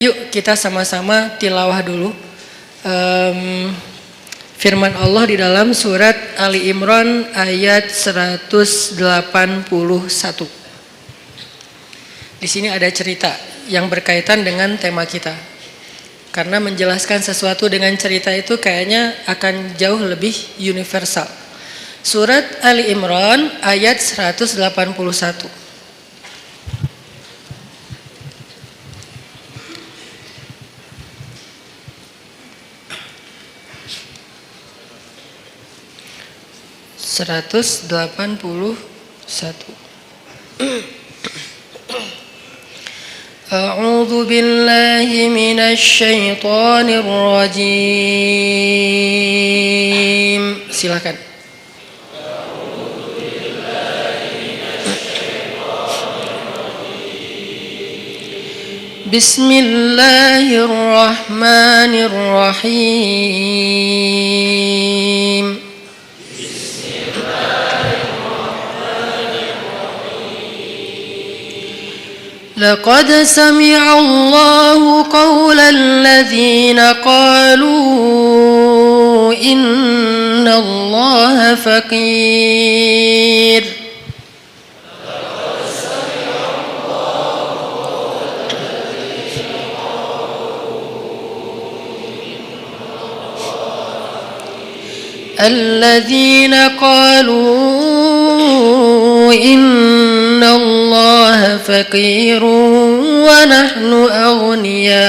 Yuk kita sama-sama tilawah dulu firman Allah di dalam surat Ali Imran ayat 181. Di sini ada cerita yang berkaitan dengan tema kita. Karena menjelaskan sesuatu dengan cerita itu kayaknya akan jauh lebih universal. Surat Ali Imran ayat 181. A'udzu billahi minasy syaithanir rajim. Silakan. Bismillahirrahmanirrahim. لقد سمع الله قول الذين قالوا إن الله فقير الذين قالوا إن الله فقير ونحن أغنياء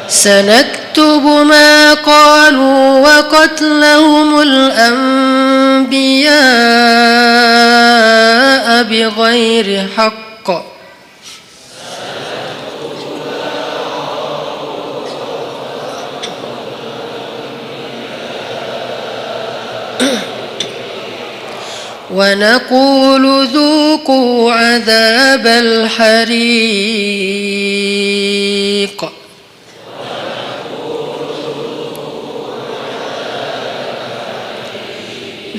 سنكتب ما قالوا وقتلهم الأنبياء بغير حق ونقول ذوقوا عذاب الحريق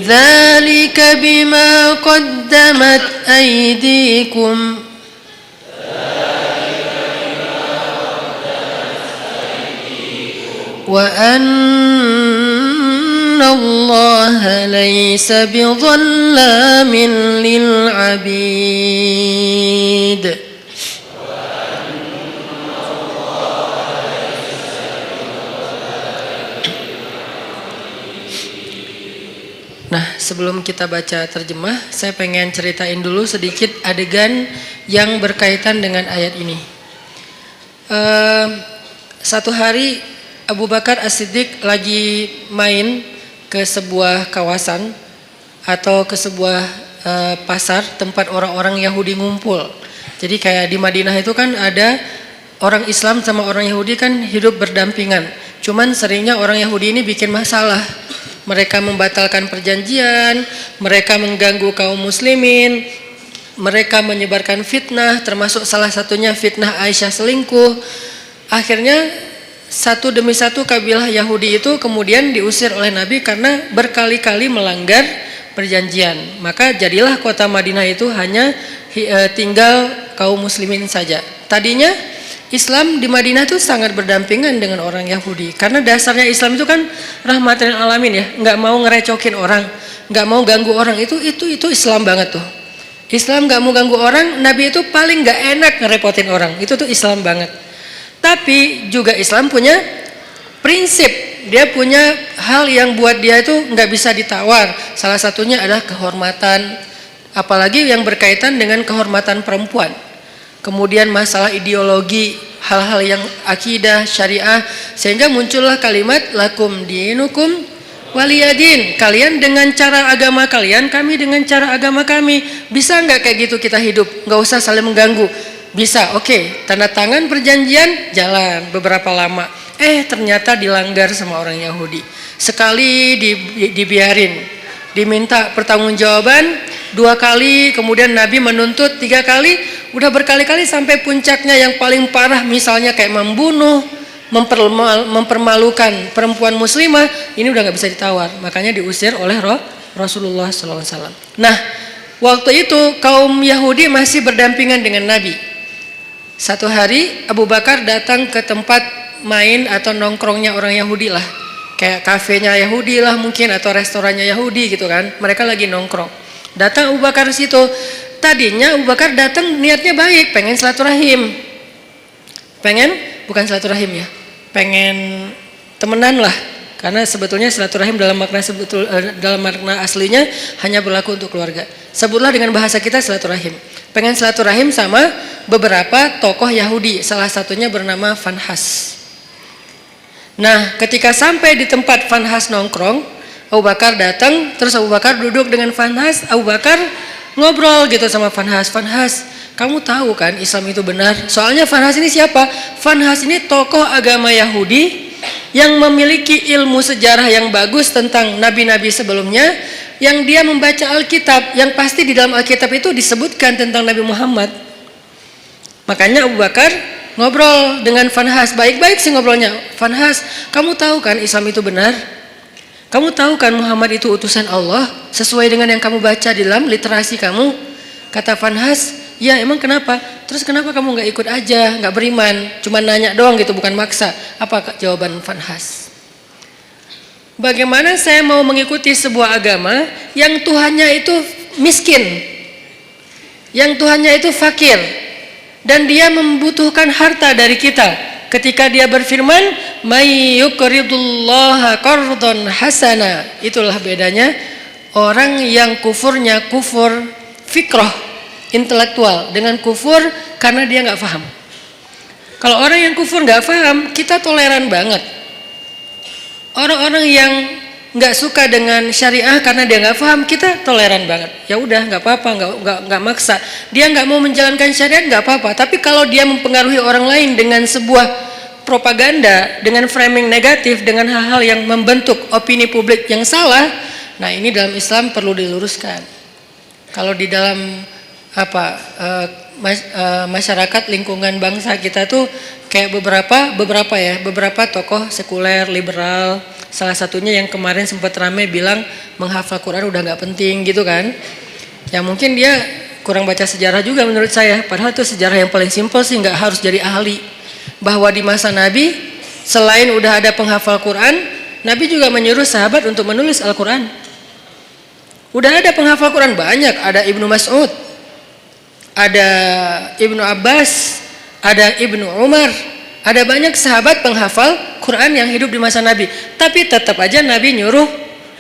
ذلك بما قدمت أيديكم وأن الله ليس بظلام للعبيد. Nah, sebelum kita baca terjemah, saya pengen ceritain dulu sedikit adegan yang berkaitan dengan ayat ini. Satu hari Abu Bakar As-Siddiq lagi main ke sebuah kawasan atau ke sebuah pasar tempat orang-orang Yahudi ngumpul. Jadi kayak di Madinah itu kan ada orang Islam sama orang Yahudi kan hidup berdampingan. Cuman seringnya orang Yahudi ini bikin masalah. Mereka membatalkan perjanjian, mereka mengganggu kaum muslimin, mereka menyebarkan fitnah, termasuk salah satunya fitnah Aisyah selingkuh. Akhirnya satu demi satu kabilah Yahudi itu kemudian diusir oleh Nabi karena berkali-kali melanggar perjanjian. Maka jadilah kota Madinah itu hanya tinggal kaum muslimin saja. Tadinya Islam di Madinah itu sangat berdampingan dengan orang Yahudi karena dasarnya Islam itu kan rahmatan alamin ya, nggak mau ngerecokin orang, nggak mau ganggu orang, itu Islam banget tuh. Islam nggak mau ganggu orang, Nabi itu paling nggak enak ngerepotin orang, itu tuh Islam banget. Tapi juga Islam punya prinsip, dia punya hal yang buat dia itu nggak bisa ditawar. Salah satunya adalah kehormatan, apalagi yang berkaitan dengan kehormatan perempuan. Kemudian masalah ideologi, hal-hal yang akidah, syariah, sehingga muncullah kalimat lakum dinukum waliyadin. Kalian dengan cara agama kalian, kami dengan cara agama kami. Bisa nggak kayak gitu kita hidup? Nggak usah saling mengganggu. Bisa, oke. Tanda tangan perjanjian, jalan beberapa lama. Ternyata dilanggar sama orang Yahudi. Sekali dibiarin, diminta pertanggungjawaban 2 kali, kemudian Nabi menuntut 3 kali, udah berkali-kali sampai puncaknya yang paling parah misalnya kayak membunuh, mempermalukan perempuan muslimah, ini udah nggak bisa ditawar. Makanya diusir oleh Rasulullah SAW. Nah, waktu itu kaum Yahudi masih berdampingan dengan Nabi. Satu hari Abu Bakar datang ke tempat main atau nongkrongnya orang Yahudi lah, kayak kafenya Yahudi lah mungkin, atau restorannya Yahudi gitu kan. Mereka lagi nongkrong. Datang Abu Bakar situ. Tadinya Abu Bakar datang niatnya baik, pengen silaturahim. Bukan silaturahim ya, pengen temenan lah. Karena sebetulnya silaturahim dalam makna aslinya hanya berlaku untuk keluarga. Sebutlah dengan bahasa kita silaturahim. Pengen silaturahim sama beberapa tokoh Yahudi, salah satunya bernama Fanhas. Nah, ketika sampai di tempat Fanhas nongkrong, Abu Bakar datang, terus Abu Bakar duduk dengan Fanhas. Abu Bakar ngobrol gitu sama Fanhas. Fanhas, kamu tahu kan Islam itu benar? Soalnya Fanhas ini siapa? Fanhas ini tokoh agama Yahudi yang memiliki ilmu sejarah yang bagus tentang nabi-nabi sebelumnya, yang dia membaca Alkitab, yang pasti di dalam Alkitab itu disebutkan tentang Nabi Muhammad. Makanya Abu Bakar ngobrol dengan Fanhas, baik-baik sih ngobrolnya. Fanhas, kamu tahu kan Islam itu benar? Kamu tahu kan Muhammad itu utusan Allah sesuai dengan yang kamu baca di dalam literasi kamu? Kata Fanhas, ya emang kenapa? Terus kenapa kamu nggak ikut aja, nggak beriman, cuma nanya doang gitu, bukan maksa? Apa jawaban Fanhas? Bagaimana saya mau mengikuti sebuah agama yang Tuhannya itu miskin, yang Tuhannya itu fakir, dan dia membutuhkan harta dari kita? Ketika dia berfirman, "May yuqridullaha qardan hasana." Itulah bedanya orang yang kufurnya kufur fikrah, intelektual, dengan kufur karena dia nggak paham. Kalau orang yang kufur nggak paham, kita toleran banget. Orang-orang yang nggak suka dengan syariah karena dia nggak paham, kita toleran banget. Ya udah, nggak apa-apa, nggak maksa. Dia nggak mau menjalankan syariat, nggak apa-apa. Tapi kalau dia mempengaruhi orang lain dengan sebuah propaganda, dengan framing negatif, dengan hal-hal yang membentuk opini publik yang salah, nah ini dalam Islam perlu diluruskan. Kalau di dalam masyarakat lingkungan bangsa kita tuh kayak beberapa tokoh sekuler liberal, salah satunya yang kemarin sempat ramai bilang menghafal Quran udah nggak penting gitu kan. Ya mungkin dia kurang baca sejarah juga menurut saya, padahal itu sejarah yang paling simpel sih, nggak harus jadi ahli. Bahwa di masa Nabi selain udah ada penghafal Quran, Nabi juga menyuruh sahabat untuk menulis Al-Quran. Udah ada penghafal Quran banyak, ada Ibnu Mas'ud, ada Ibnu Abbas, ada Ibnu Umar, ada banyak sahabat penghafal Quran yang hidup di masa Nabi. Tapi tetap aja Nabi nyuruh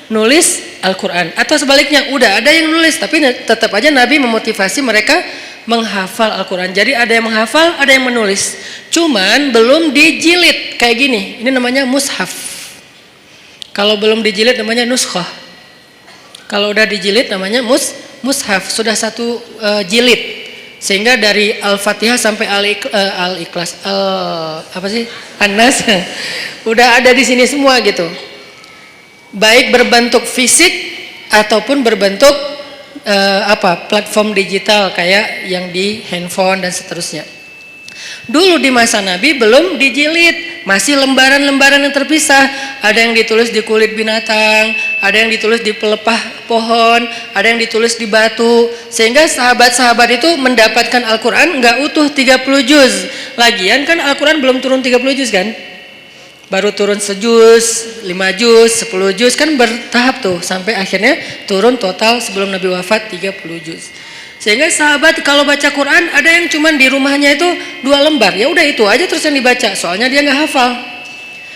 nulis Al-Quran. Atau sebaliknya, udah ada yang nulis, tapi tetap aja Nabi memotivasi mereka menghafal Al-Quran. Jadi ada yang menghafal, ada yang menulis. Cuman belum dijilid kayak gini. Ini namanya mushaf. Kalau belum dijilid namanya nuskhah. Kalau udah dijilid namanya mushaf. Sudah satu jilid. Sehingga dari Al-Fatihah sampai Al-Ikhlas, An-Nas udah ada di sini semua gitu. Baik berbentuk fisik ataupun berbentuk platform digital kayak yang di handphone dan seterusnya. Dulu di masa Nabi belum dijilid, masih lembaran-lembaran yang terpisah. Ada yang ditulis di kulit binatang, ada yang ditulis di pelepah pohon, ada yang ditulis di batu. Sehingga sahabat-sahabat itu mendapatkan Al-Quran nggak utuh 30 juz. Lagian kan Al-Quran belum turun 30 juz kan? Baru turun sejuz, 5 juz, 10 juz, kan bertahap tuh. Sampai akhirnya turun total sebelum Nabi wafat 30 juz. Sehingga sahabat kalau baca Quran ada yang cuman di rumahnya itu 2 lembar, ya udah itu aja terus yang dibaca, soalnya dia nggak hafal.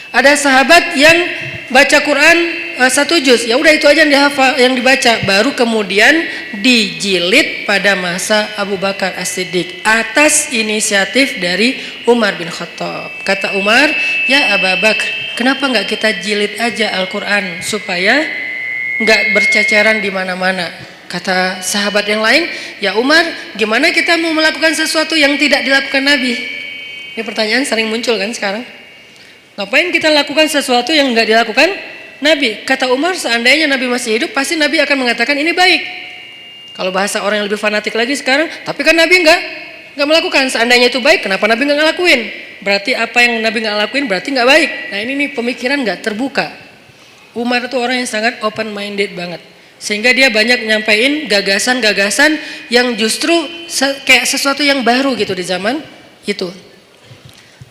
Ada sahabat yang baca Quran 1 juz, ya udah itu aja yang dihafal, yang dibaca. Baru kemudian dijilid pada masa Abu Bakar As-Siddiq atas inisiatif dari Umar bin Khattab. Kata Umar, ya Abu Bakar, kenapa nggak kita jilid aja Al-Quran supaya nggak berceceran di mana-mana? Kata sahabat yang lain, ya Umar, gimana kita mau melakukan sesuatu yang tidak dilakukan Nabi? Ini pertanyaan sering muncul kan sekarang. Ngapain kita lakukan sesuatu yang nggak dilakukan Nabi? Kata Umar, seandainya Nabi masih hidup, pasti Nabi akan mengatakan ini baik. Kalau bahasa orang yang lebih fanatik lagi sekarang, tapi kan Nabi nggak melakukan. Seandainya itu baik, kenapa Nabi nggak ngelakuin? berarti apa yang Nabi nggak lakuin berarti nggak baik. Nah ini nih pemikiran nggak terbuka. Umar itu orang yang sangat open minded banget, sehingga dia banyak nyampein gagasan-gagasan yang justru kayak sesuatu yang baru gitu di zaman itu.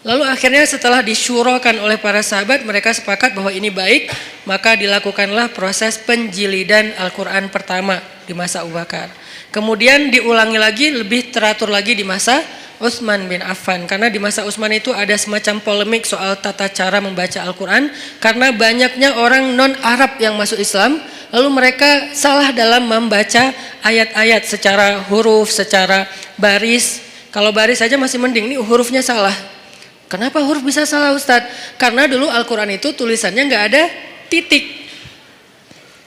Lalu akhirnya setelah disyurakan oleh para sahabat, mereka sepakat bahwa ini baik, maka dilakukanlah proses penjilidan Al-Quran pertama di masa Abu Bakar. Kemudian diulangi lagi, lebih teratur lagi di masa Utsman bin Affan. Karena di masa Utsman itu ada semacam polemik soal tata cara membaca Al-Quran. Karena banyaknya orang non-Arab yang masuk Islam, lalu mereka salah dalam membaca ayat-ayat secara huruf, secara baris. Kalau baris saja masih mending, ini hurufnya salah. Kenapa huruf bisa salah Ustadz? Karena dulu Al-Quran itu tulisannya nggak ada titik.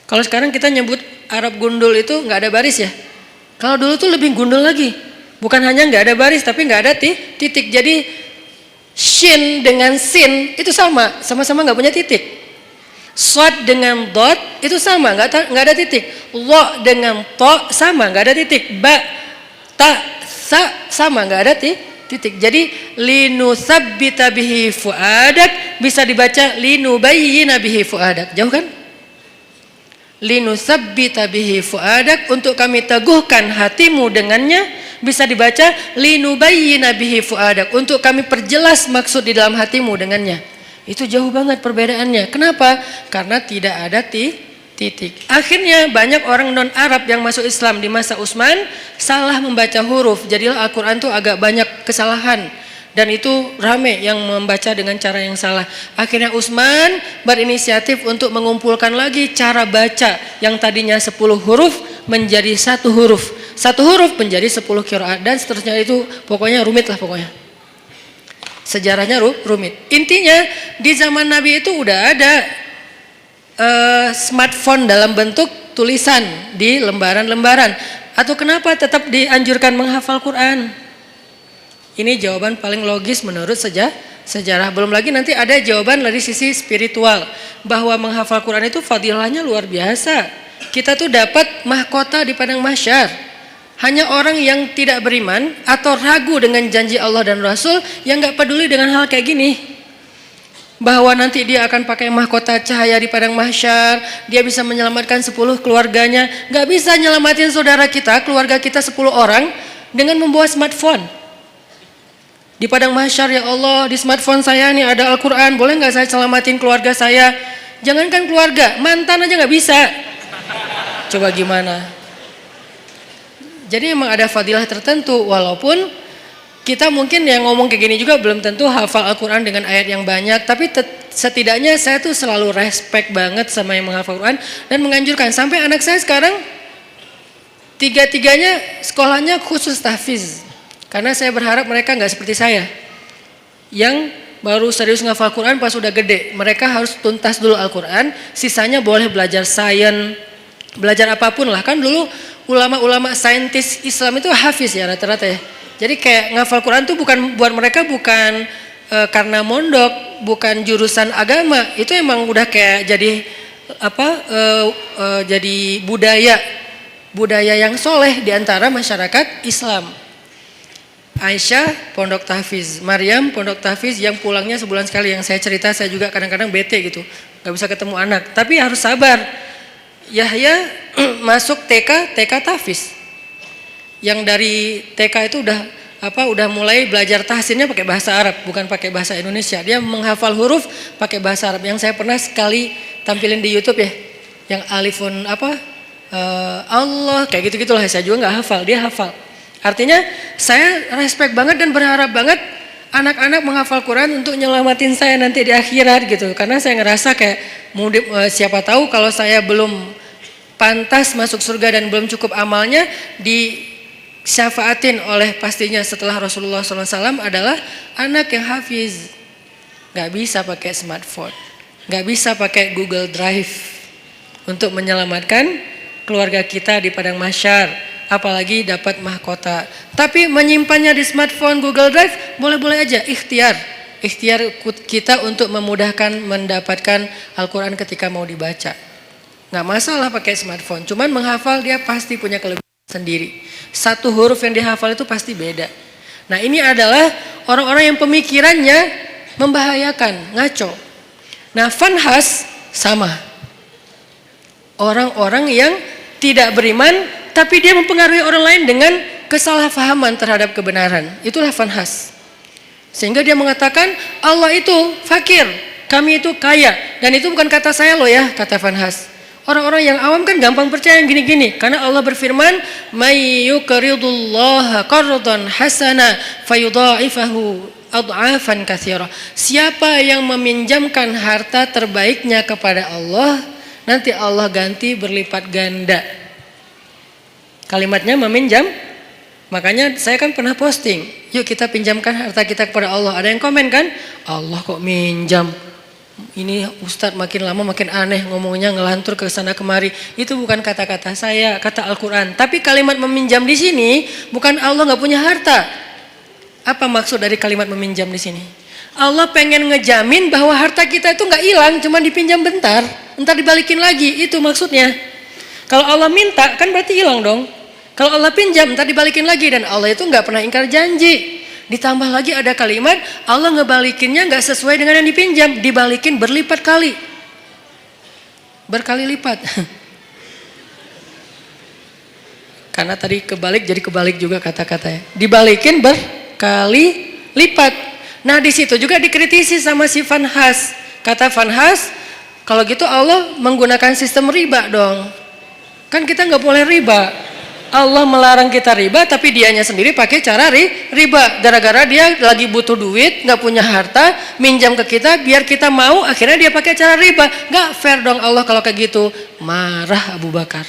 Kalau sekarang kita nyebut Arab gundul itu nggak ada baris ya. Kalau dulu tuh lebih gundul lagi. Bukan hanya nggak ada baris tapi nggak ada titik. Jadi shin dengan sin itu sama-sama nggak punya titik. Shad dengan dot itu sama, nggak ada titik. Lo dengan to sama, nggak ada titik. Ba, ta, sa sama, nggak ada titik. Jadi linusabbita bihi fuadak bisa dibaca linubayyina bihi fuadak. Jauh kan? Linusabbita bihi fuadak, untuk kami teguhkan hatimu dengannya, bisa dibaca linubayyina bihi fuadak, untuk kami perjelas maksud di dalam hatimu dengannya. Itu jauh banget perbedaannya. Kenapa? Karena tidak ada titik. Akhirnya banyak orang non-Arab yang masuk Islam di masa Utsman salah membaca huruf. Jadilah Al-Quran itu agak banyak kesalahan. Dan itu rame yang membaca dengan cara yang salah. Akhirnya Utsman berinisiatif untuk mengumpulkan lagi cara baca yang tadinya 10 huruf menjadi 1 huruf. 1 huruf menjadi 10 qiraat dan seterusnya. Itu pokoknya rumit lah pokoknya. Sejarahnya rumit. Intinya di zaman Nabi itu udah ada smartphone dalam bentuk tulisan di lembaran-lembaran. Atau kenapa tetap dianjurkan menghafal Quran? Ini jawaban paling logis menurut sejarah. Belum lagi nanti ada jawaban dari sisi spiritual, bahwa menghafal Quran itu fadilahnya luar biasa. Kita tuh dapat mahkota di padang mahsyar. Hanya orang yang tidak beriman atau ragu dengan janji Allah dan Rasul yang gak peduli dengan hal kayak gini, bahwa nanti dia akan pakai mahkota cahaya di padang mahsyar, dia bisa menyelamatkan 10 keluarganya. Gak bisa nyelamatin saudara kita, keluarga kita 10 orang dengan membawa smartphone. Di padang mahsyar, ya Allah, di smartphone saya nih ada Al-Quran, boleh gak saya selamatin keluarga saya? Jangankan keluarga, mantan aja gak bisa. Coba gimana? Jadi memang ada fadilah tertentu, walaupun kita mungkin yang ngomong kayak gini juga belum tentu hafal Al-Quran dengan ayat yang banyak, tapi setidaknya saya tuh selalu respect banget sama yang menghafal Al-Quran dan menganjurkan. Sampai anak saya sekarang 3-3-nya sekolahnya khusus tahfiz, karena saya berharap mereka nggak seperti saya yang baru serius ngafal Al-Quran pas udah gede. Mereka harus tuntas dulu Al-Quran, sisanya boleh belajar sains, belajar apapun lah. Kan dulu ulama-ulama saintis Islam itu hafiz ya rata-rata ya. Jadi kayak ngafal Quran tuh bukan buat mereka, bukan karena mondok, bukan jurusan agama. Itu emang udah kayak jadi jadi budaya yang soleh di antara masyarakat Islam. Aisyah pondok tahfiz, Maryam pondok tahfiz yang pulangnya sebulan sekali. Yang saya cerita, saya juga kadang-kadang bete gitu, nggak bisa ketemu anak. Tapi harus sabar. Yahya masuk TK tahfiz. Yang dari TK itu udah mulai belajar tahsinnya pakai bahasa Arab, bukan pakai bahasa Indonesia. Dia menghafal huruf pakai bahasa Arab. Yang saya pernah sekali tampilin di YouTube ya, yang alifun Allah kayak gitu-gitulah. Saya juga nggak hafal, dia hafal. Artinya saya respect banget dan berharap banget anak-anak menghafal Quran untuk nyelamatin saya nanti di akhirat gitu. Karena saya ngerasa kayak siapa tahu kalau saya belum pantas masuk surga dan belum cukup amalnya, disyafaatin oleh pastinya setelah Rasulullah SAW adalah anak yang hafiz. Gak bisa pakai smartphone, gak bisa pakai Google Drive untuk menyelamatkan keluarga kita di padang mahsyar. Apalagi dapat mahkota. Tapi menyimpannya di smartphone, Google Drive, boleh-boleh aja, ikhtiar kita untuk memudahkan mendapatkan Al-Quran ketika mau dibaca. Nggak masalah pakai smartphone, cuman menghafal dia pasti punya kelebihan sendiri. 1 huruf yang dihafal itu pasti beda. Nah ini adalah orang-orang yang pemikirannya membahayakan, ngaco. Nah fanhas sama. Orang-orang yang tidak beriman tapi dia mempengaruhi orang lain dengan kesalahpahaman terhadap kebenaran. Itulah fanhas. Sehingga dia mengatakan Allah itu fakir, kami itu kaya. Dan itu bukan kata saya loh ya, kata fanhas. Orang-orang yang awam kan gampang percaya yang gini-gini. Karena Allah berfirman, "May yuqridullaha qardan hasana fayudha'ifahu ad'afan katsira." Siapa yang meminjamkan harta terbaiknya kepada Allah, nanti Allah ganti berlipat ganda. Kalimatnya meminjam. Makanya saya kan pernah posting, yuk kita pinjamkan harta kita kepada Allah. Ada yang komen kan, Allah kok minjam. Ini Ustadz makin lama makin aneh ngomongnya, ngelantur ke sana kemari. Itu bukan kata-kata saya, kata Al-Quran. Tapi kalimat meminjam di sini bukan Allah nggak punya harta. Apa maksud dari kalimat meminjam di sini? Allah pengen ngejamin bahwa harta kita itu nggak hilang, cuma dipinjam bentar, entar dibalikin lagi. Itu maksudnya. Kalau Allah minta kan berarti hilang dong. Kalau Allah pinjam entar dibalikin lagi, dan Allah itu nggak pernah ingkar janji. Ditambah lagi ada kalimat Allah ngebalikinnya nggak sesuai dengan yang dipinjam, dibalikin berlipat kali, berkali lipat. Karena tadi kebalik jadi kebalik juga kata-katanya, dibalikin berkali lipat. Nah di situ juga dikritisi sama si fanhas. Kata fanhas, kalau gitu Allah menggunakan sistem riba dong. Kan kita nggak boleh riba. Allah melarang kita riba, tapi dianya sendiri pakai cara riba. Gara-gara dia lagi butuh duit, nggak punya harta, minjam ke kita, biar kita mau, akhirnya dia pakai cara riba. Nggak fair dong Allah kalau kayak gitu. Marah Abu Bakar.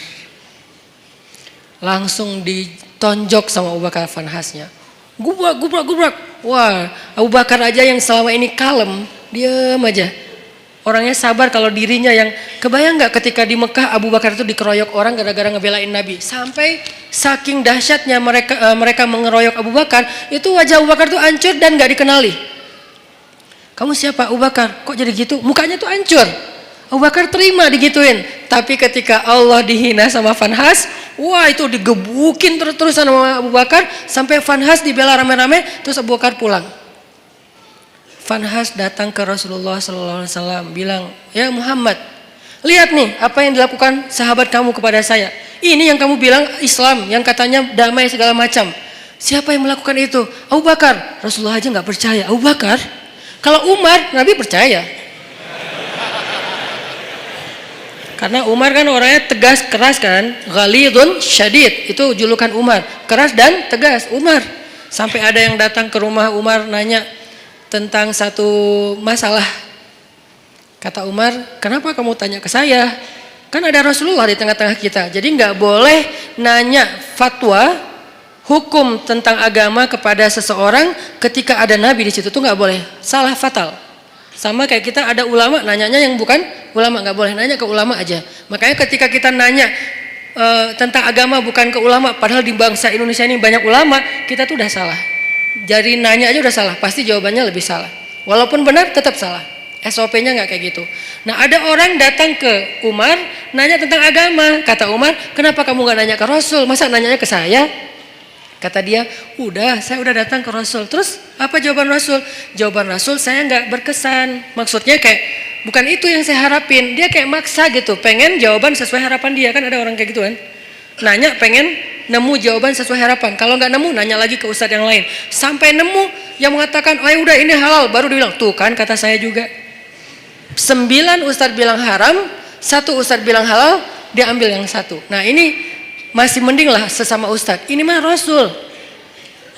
Langsung ditonjok sama Abu Bakar fanhasnya. Gubrak. Wah, Abu Bakar aja yang selama ini kalem, diam aja. Orangnya sabar kalau dirinya yang, kebayang nggak ketika di Mekah Abu Bakar itu dikeroyok orang gara-gara ngebelain Nabi. Sampai saking dahsyatnya mereka mengeroyok Abu Bakar, itu wajah Abu Bakar tuh hancur dan nggak dikenali. Kamu siapa Abu Bakar? Kok jadi gitu? Mukanya tuh hancur. Abu Bakar terima digituin. Tapi ketika Allah dihina sama fanhas, wah itu digebukin terus-terusan sama Abu Bakar. Sampai fanhas dibela rame-rame, terus Abu Bakar pulang. Fanhas datang ke Rasulullah SAW, bilang, ya Muhammad, lihat nih apa yang dilakukan sahabat kamu kepada saya. Ini yang kamu bilang Islam, yang katanya damai segala macam. Siapa yang melakukan itu? Abu Bakar. Rasulullah aja nggak percaya. Abu Bakar? Kalau Umar, Nabi percaya. Karena Umar kan orangnya tegas, keras kan. Ghalidun syadid, itu julukan Umar. Keras dan tegas, Umar. Sampai ada yang datang ke rumah Umar nanya tentang satu masalah. Kata Umar, kenapa kamu tanya ke saya? Kan ada Rasulullah di tengah-tengah kita. Jadi nggak boleh nanya fatwa hukum tentang agama kepada seseorang ketika ada Nabi di situ, tuh nggak boleh. Salah fatal. Sama kayak kita ada ulama, nanyanya yang bukan ulama, nggak boleh nanya ke ulama aja. Makanya ketika kita nanya tentang agama bukan ke ulama, padahal di bangsa Indonesia ini banyak ulama, kita tuh udah salah. Jadi nanya aja udah salah, pasti jawabannya lebih salah. Walaupun benar tetap salah. SOP-nya nggak kayak gitu. Nah ada orang datang ke Umar nanya tentang agama. Kata Umar, kenapa kamu nggak nanya ke Rasul? Masa nanyanya ke saya? Kata dia, saya udah datang ke Rasul. Terus apa jawaban Rasul? Jawaban Rasul saya nggak berkesan. Maksudnya kayak bukan itu yang saya harapin. Dia kayak maksa gitu, pengen jawaban sesuai harapan dia. Kan ada orang kayak gitu kan. Nanya pengen nemu jawaban sesuai harapan. Kalau nggak nemu, nanya lagi ke ustadz yang lain. Sampai nemu yang mengatakan, oh ya udah ini halal. Baru dia bilang, tuh kan kata saya juga. 9 ustadz bilang haram, 1 ustadz bilang halal, dia ambil yang 1. Nah ini masih mending lah sesama ustadz. Ini mah Rasul.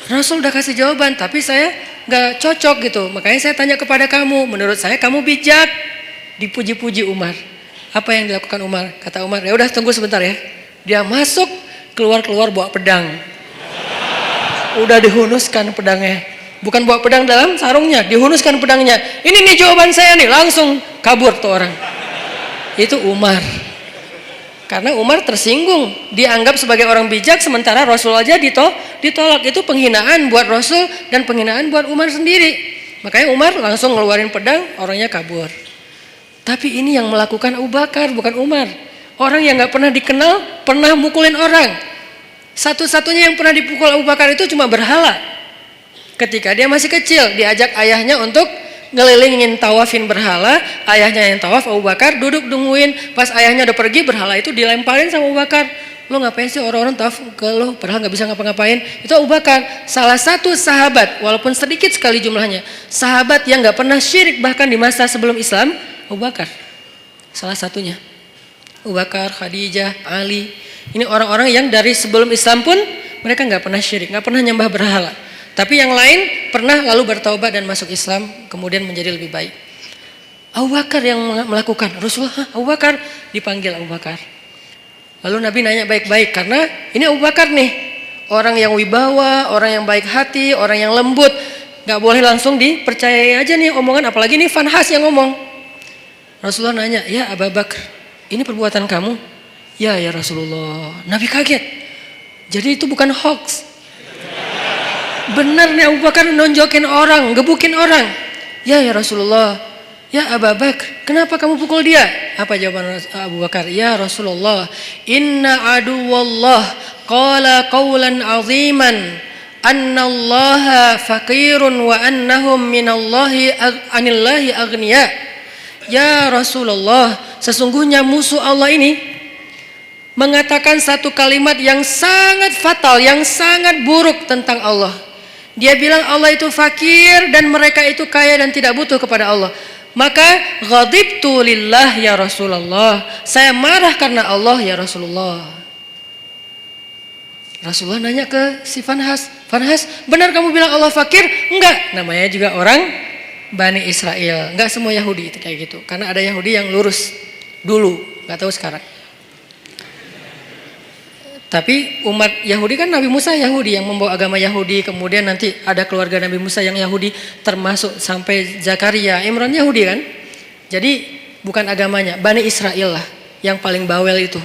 Rasul udah kasih jawaban, tapi saya nggak cocok gitu. Makanya saya tanya kepada kamu. Menurut saya kamu bijak. Dipuji-puji Umar. Apa yang dilakukan Umar? Kata Umar, ya udah tunggu sebentar ya. Dia masuk, keluar bawa pedang. Udah dihunuskan pedangnya. Bukan bawa pedang dalam sarungnya, dihunuskan pedangnya. Ini nih jawaban saya nih, langsung kabur tuh orang. Itu Umar. Karena Umar tersinggung, dianggap sebagai orang bijak, sementara Rasul aja ditolak. Itu penghinaan buat Rasul dan penghinaan buat Umar sendiri. Makanya Umar langsung ngeluarin pedang, orangnya kabur. Tapi ini yang melakukan Abu Bakar, bukan Umar. Orang yang gak pernah dikenal, pernah mukulin orang. Satu-satunya yang pernah dipukul Abu Bakar itu cuma berhala. Ketika dia masih kecil, diajak ayahnya untuk ngelilingin tawafin berhala, ayahnya yang tawaf, Abu Bakar duduk nungguin. Pas ayahnya udah pergi, berhala itu dilemparin sama Abu Bakar. Lo ngapain sih orang-orang tawaf ke lo padahal nggak bisa ngapa-ngapain? Itu Abu Bakar, salah satu sahabat walaupun sedikit sekali jumlahnya, sahabat yang nggak pernah syirik bahkan di masa sebelum Islam. Abu Bakar salah satunya. Abu Bakar, Khadijah, Ali, ini orang-orang yang dari sebelum Islam pun mereka nggak pernah syirik, nggak pernah nyembah berhala. Tapi yang lain pernah lalu bertaubat dan masuk Islam kemudian menjadi lebih baik. Abu Bakar yang melakukan. Rasulullah, Abu Bakar, dipanggil Abu Bakar. Lalu Nabi nanya baik-baik karena ini Abu Bakar nih, orang yang wibawa, orang yang baik hati, orang yang lembut, nggak boleh langsung dipercayai aja nih omongan, apalagi nih Fanhas yang ngomong. Rasulullah nanya, ya Abu Bakar, ini perbuatan kamu? Ya Rasulullah. Nabi kaget. Jadi itu bukan hoax. Benar nih Abu Bakar nonjokin orang, gebukin orang. Ya Rasulullah. Ya Abu Bakar, kenapa kamu pukul dia? Apa jawaban Abu Bakar? Ya Rasulullah, inna aduwallah qala qawlan aziman annallaha faqirun wa annahum anillahi aghniya. Ya Rasulullah, sesungguhnya musuh Allah ini mengatakan satu kalimat yang sangat fatal, yang sangat buruk tentang Allah. Dia bilang Allah itu fakir dan mereka itu kaya dan tidak butuh kepada Allah. Maka ghadibtu lillah ya Rasulullah. Saya marah karena Allah ya Rasulullah. Rasulullah nanya ke si Fanhas, Fanhas, benar kamu bilang Allah fakir? Enggak, namanya juga orang Bani Israel. Enggak semua Yahudi itu kayak gitu. Karena ada Yahudi yang lurus dulu, enggak tahu sekarang. Tapi umat Yahudi kan Nabi Musa Yahudi yang membawa agama Yahudi, kemudian nanti ada keluarga Nabi Musa yang Yahudi termasuk sampai Zakaria, Imran Yahudi kan. Jadi bukan agamanya, Bani Israel lah yang paling bawel itu.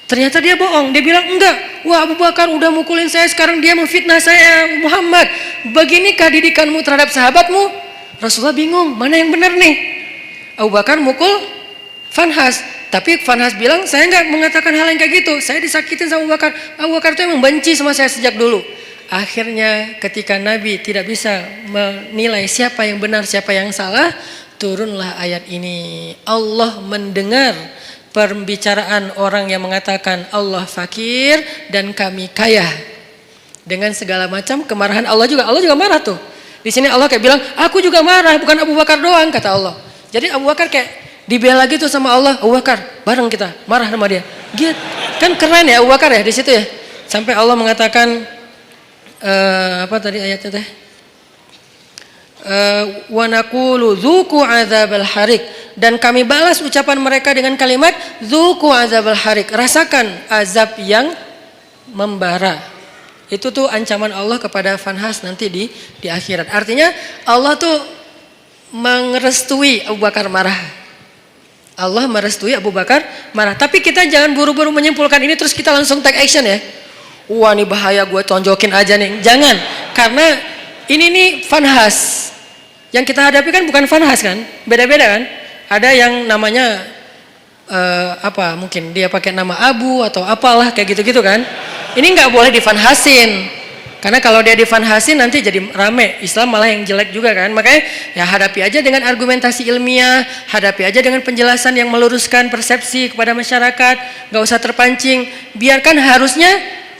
Ternyata dia bohong, dia bilang enggak. Wah Abu Bakar udah mukulin saya, sekarang dia memfitnah saya. Muhammad, beginikah didikanmu terhadap sahabatmu? Rasulullah bingung, mana yang benar nih? Abu Bakar mukul Fanhas. Tapi Fanhas bilang, saya nggak mengatakan hal yang kayak gitu. Saya disakitin sama Abu Bakar. Abu Bakar itu emang benci sama saya sejak dulu. Akhirnya ketika Nabi tidak bisa menilai siapa yang benar, siapa yang salah, turunlah ayat ini. Allah mendengar pembicaraan orang yang mengatakan Allah fakir dan kami kaya. Dengan segala macam kemarahan Allah juga marah tuh. Di sini Allah kayak bilang, aku juga marah, bukan Abu Bakar doang, kata Allah. Jadi Abu Bakar kayak dibela gitu sama Allah. Abu Bakar, bareng kita marah sama dia. Gitu. Kan keren ya Abu Bakar ya di situ ya. Sampai Allah mengatakan apa tadi ayatnya teh? Wa naqulu dzuqu adzabal harik, dan kami balas ucapan mereka dengan kalimat dzuqu adzabal harik, rasakan azab yang membara. Itu tuh ancaman Allah kepada Fanhas nanti di akhirat. Artinya Allah tuh merestui Abu Bakar marah. Allah merestui Abu Bakar marah. Tapi kita jangan buru-buru menyimpulkan ini terus kita langsung take action ya. Wah ini bahaya, gue tonjokin aja nih. Jangan, karena ini nih Fanhas. Yang kita hadapi kan bukan Fanhas kan, beda-beda kan. Ada yang namanya mungkin dia pakai nama Abu atau apalah kayak gitu-gitu kan. Ini nggak boleh difanhasin. Karena kalau dia difanhasin nanti jadi rame, Islam malah yang jelek juga kan. Makanya ya hadapi aja dengan argumentasi ilmiah, hadapi aja dengan penjelasan yang meluruskan persepsi kepada masyarakat, nggak usah terpancing. Biarkan harusnya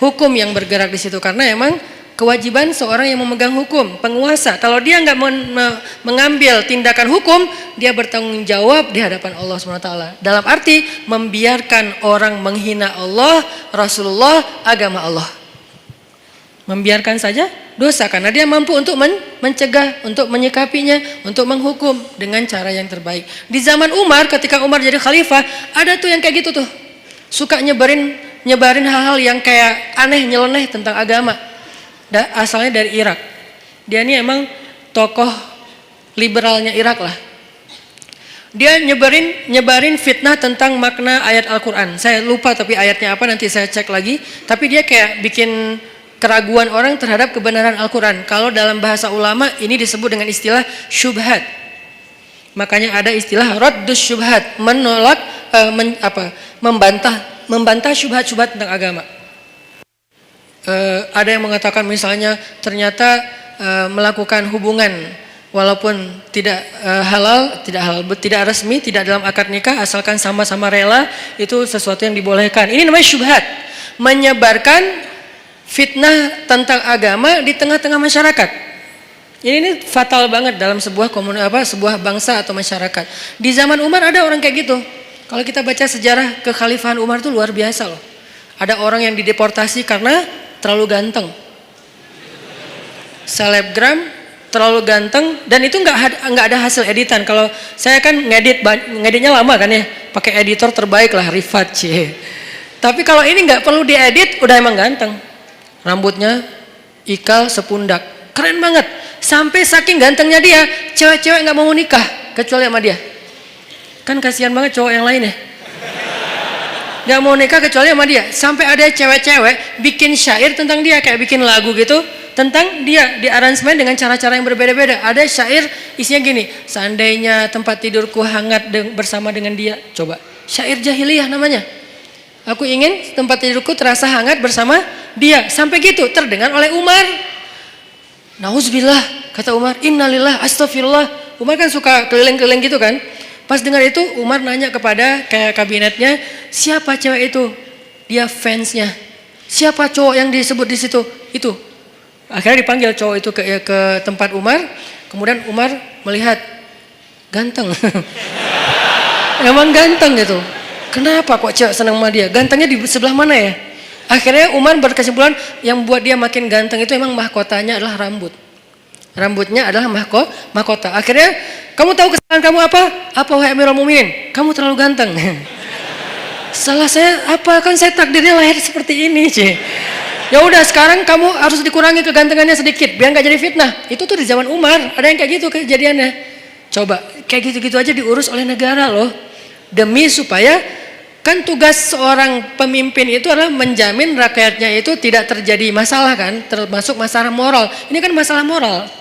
hukum yang bergerak di situ, karena emang kewajiban seorang yang memegang hukum, penguasa. Kalau dia nggak mengambil tindakan hukum, dia bertanggung jawab di hadapan Allah SWT. Dalam arti membiarkan orang menghina Allah, Rasulullah, agama Allah. Membiarkan saja dosa karena dia mampu untuk mencegah, untuk menyikapinya, untuk menghukum dengan cara yang terbaik. Di zaman Umar, ketika Umar jadi khalifah, ada tuh yang kayak gitu tuh. Suka nyebarin hal-hal yang kayak aneh, nyeleneh tentang agama. Asalnya dari Irak. Dia ini emang tokoh liberalnya Irak lah. Dia nyebarin fitnah tentang makna ayat Al-Quran. Saya lupa tapi ayatnya apa, nanti saya cek lagi. Tapi dia kayak bikin keraguan orang terhadap kebenaran Al-Quran. Kalau dalam bahasa ulama ini disebut dengan istilah syubhat. Makanya ada istilah raddus syubhat, menolak membantah syubhat-syubhat tentang agama. Ada yang mengatakan misalnya ternyata melakukan hubungan walaupun tidak halal, tidak resmi, tidak dalam akad nikah, asalkan sama-sama rela, itu sesuatu yang dibolehkan. Ini namanya syubhat, menyebarkan fitnah tentang agama di tengah-tengah masyarakat. Ini fatal banget dalam sebuah sebuah bangsa atau masyarakat. Di zaman Umar ada orang kayak gitu. Kalau kita baca sejarah kekhalifahan Umar itu luar biasa loh. Ada orang yang dideportasi karena terlalu ganteng. Selebgram terlalu ganteng, dan itu nggak ada hasil editan. Kalau saya kan ngeditnya lama kan ya, pakai editor terbaik lah, Rifat C. Tapi kalau ini nggak perlu diedit, udah emang ganteng. Rambutnya ikal sepundak, keren banget. Sampai saking gantengnya dia, cewek-cewek nggak mau nikah kecuali sama dia. Kan kasihan banget cowok yang lain ya, nggak mau nikah kecuali sama dia. Sampai ada cewek-cewek bikin syair tentang dia, kayak bikin lagu gitu tentang dia, di aransemen dengan cara-cara yang berbeda-beda. Ada syair isinya gini, seandainya tempat tidurku hangat bersama dengan dia. Coba, syair jahiliyah namanya. Aku ingin tempat tidurku terasa hangat bersama dia. Sampai gitu terdengar oleh Umar. Nauzubillah, kata Umar, innalillah, astagfirullah. Umar kan suka keliling-keliling gitu kan. Pas dengar itu Umar nanya kepada kayak kabinetnya, siapa cewek itu? Dia fansnya. Siapa cowok yang disebut di situ? Itu. Akhirnya dipanggil cowok itu ke tempat Umar. Kemudian Umar melihat, ganteng. Emang ganteng gitu. Kenapa kok cewek senang sama dia? Gantengnya di sebelah mana ya? Akhirnya Umar berkesimpulan yang buat dia makin ganteng itu emang mahkotanya adalah rambut. Rambutnya adalah mahkota. Akhirnya, kamu tahu kesalahan kamu apa? Apa wahai Amirul Mukminin? Kamu terlalu ganteng. Salah saya apa? Kan saya takdirnya lahir seperti ini, Ci. Ya udah, sekarang kamu harus dikurangi kegantengannya sedikit biar nggak jadi fitnah. Itu tuh di zaman Umar, ada yang kayak gitu kejadiannya. Coba, kayak gitu-gitu aja diurus oleh negara loh. Demi supaya, kan tugas seorang pemimpin itu adalah menjamin rakyatnya itu tidak terjadi masalah kan, termasuk masalah moral. Ini kan masalah moral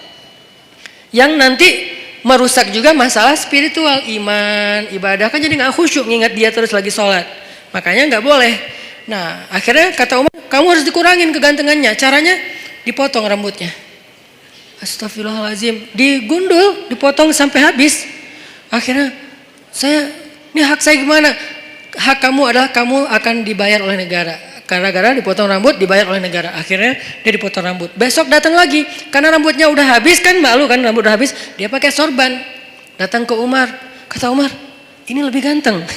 yang nanti merusak juga masalah spiritual, iman, ibadah, kan jadi nggak khusyuk ngingat dia terus lagi sholat. Makanya nggak boleh. Nah, akhirnya kata Umar, kamu harus dikurangin kegantengannya. Caranya dipotong rambutnya. Astagfirullahaladzim, digundul, dipotong sampai habis. Akhirnya ini hak saya gimana? Hak kamu adalah kamu akan dibayar oleh negara. Gara-gara dipotong rambut dibayar oleh negara. Akhirnya dia dipotong rambut. Besok datang lagi, karena rambutnya udah habis kan, malu kan rambut udah habis. Dia pakai sorban. Datang ke Umar. Kata Umar, ini lebih ganteng.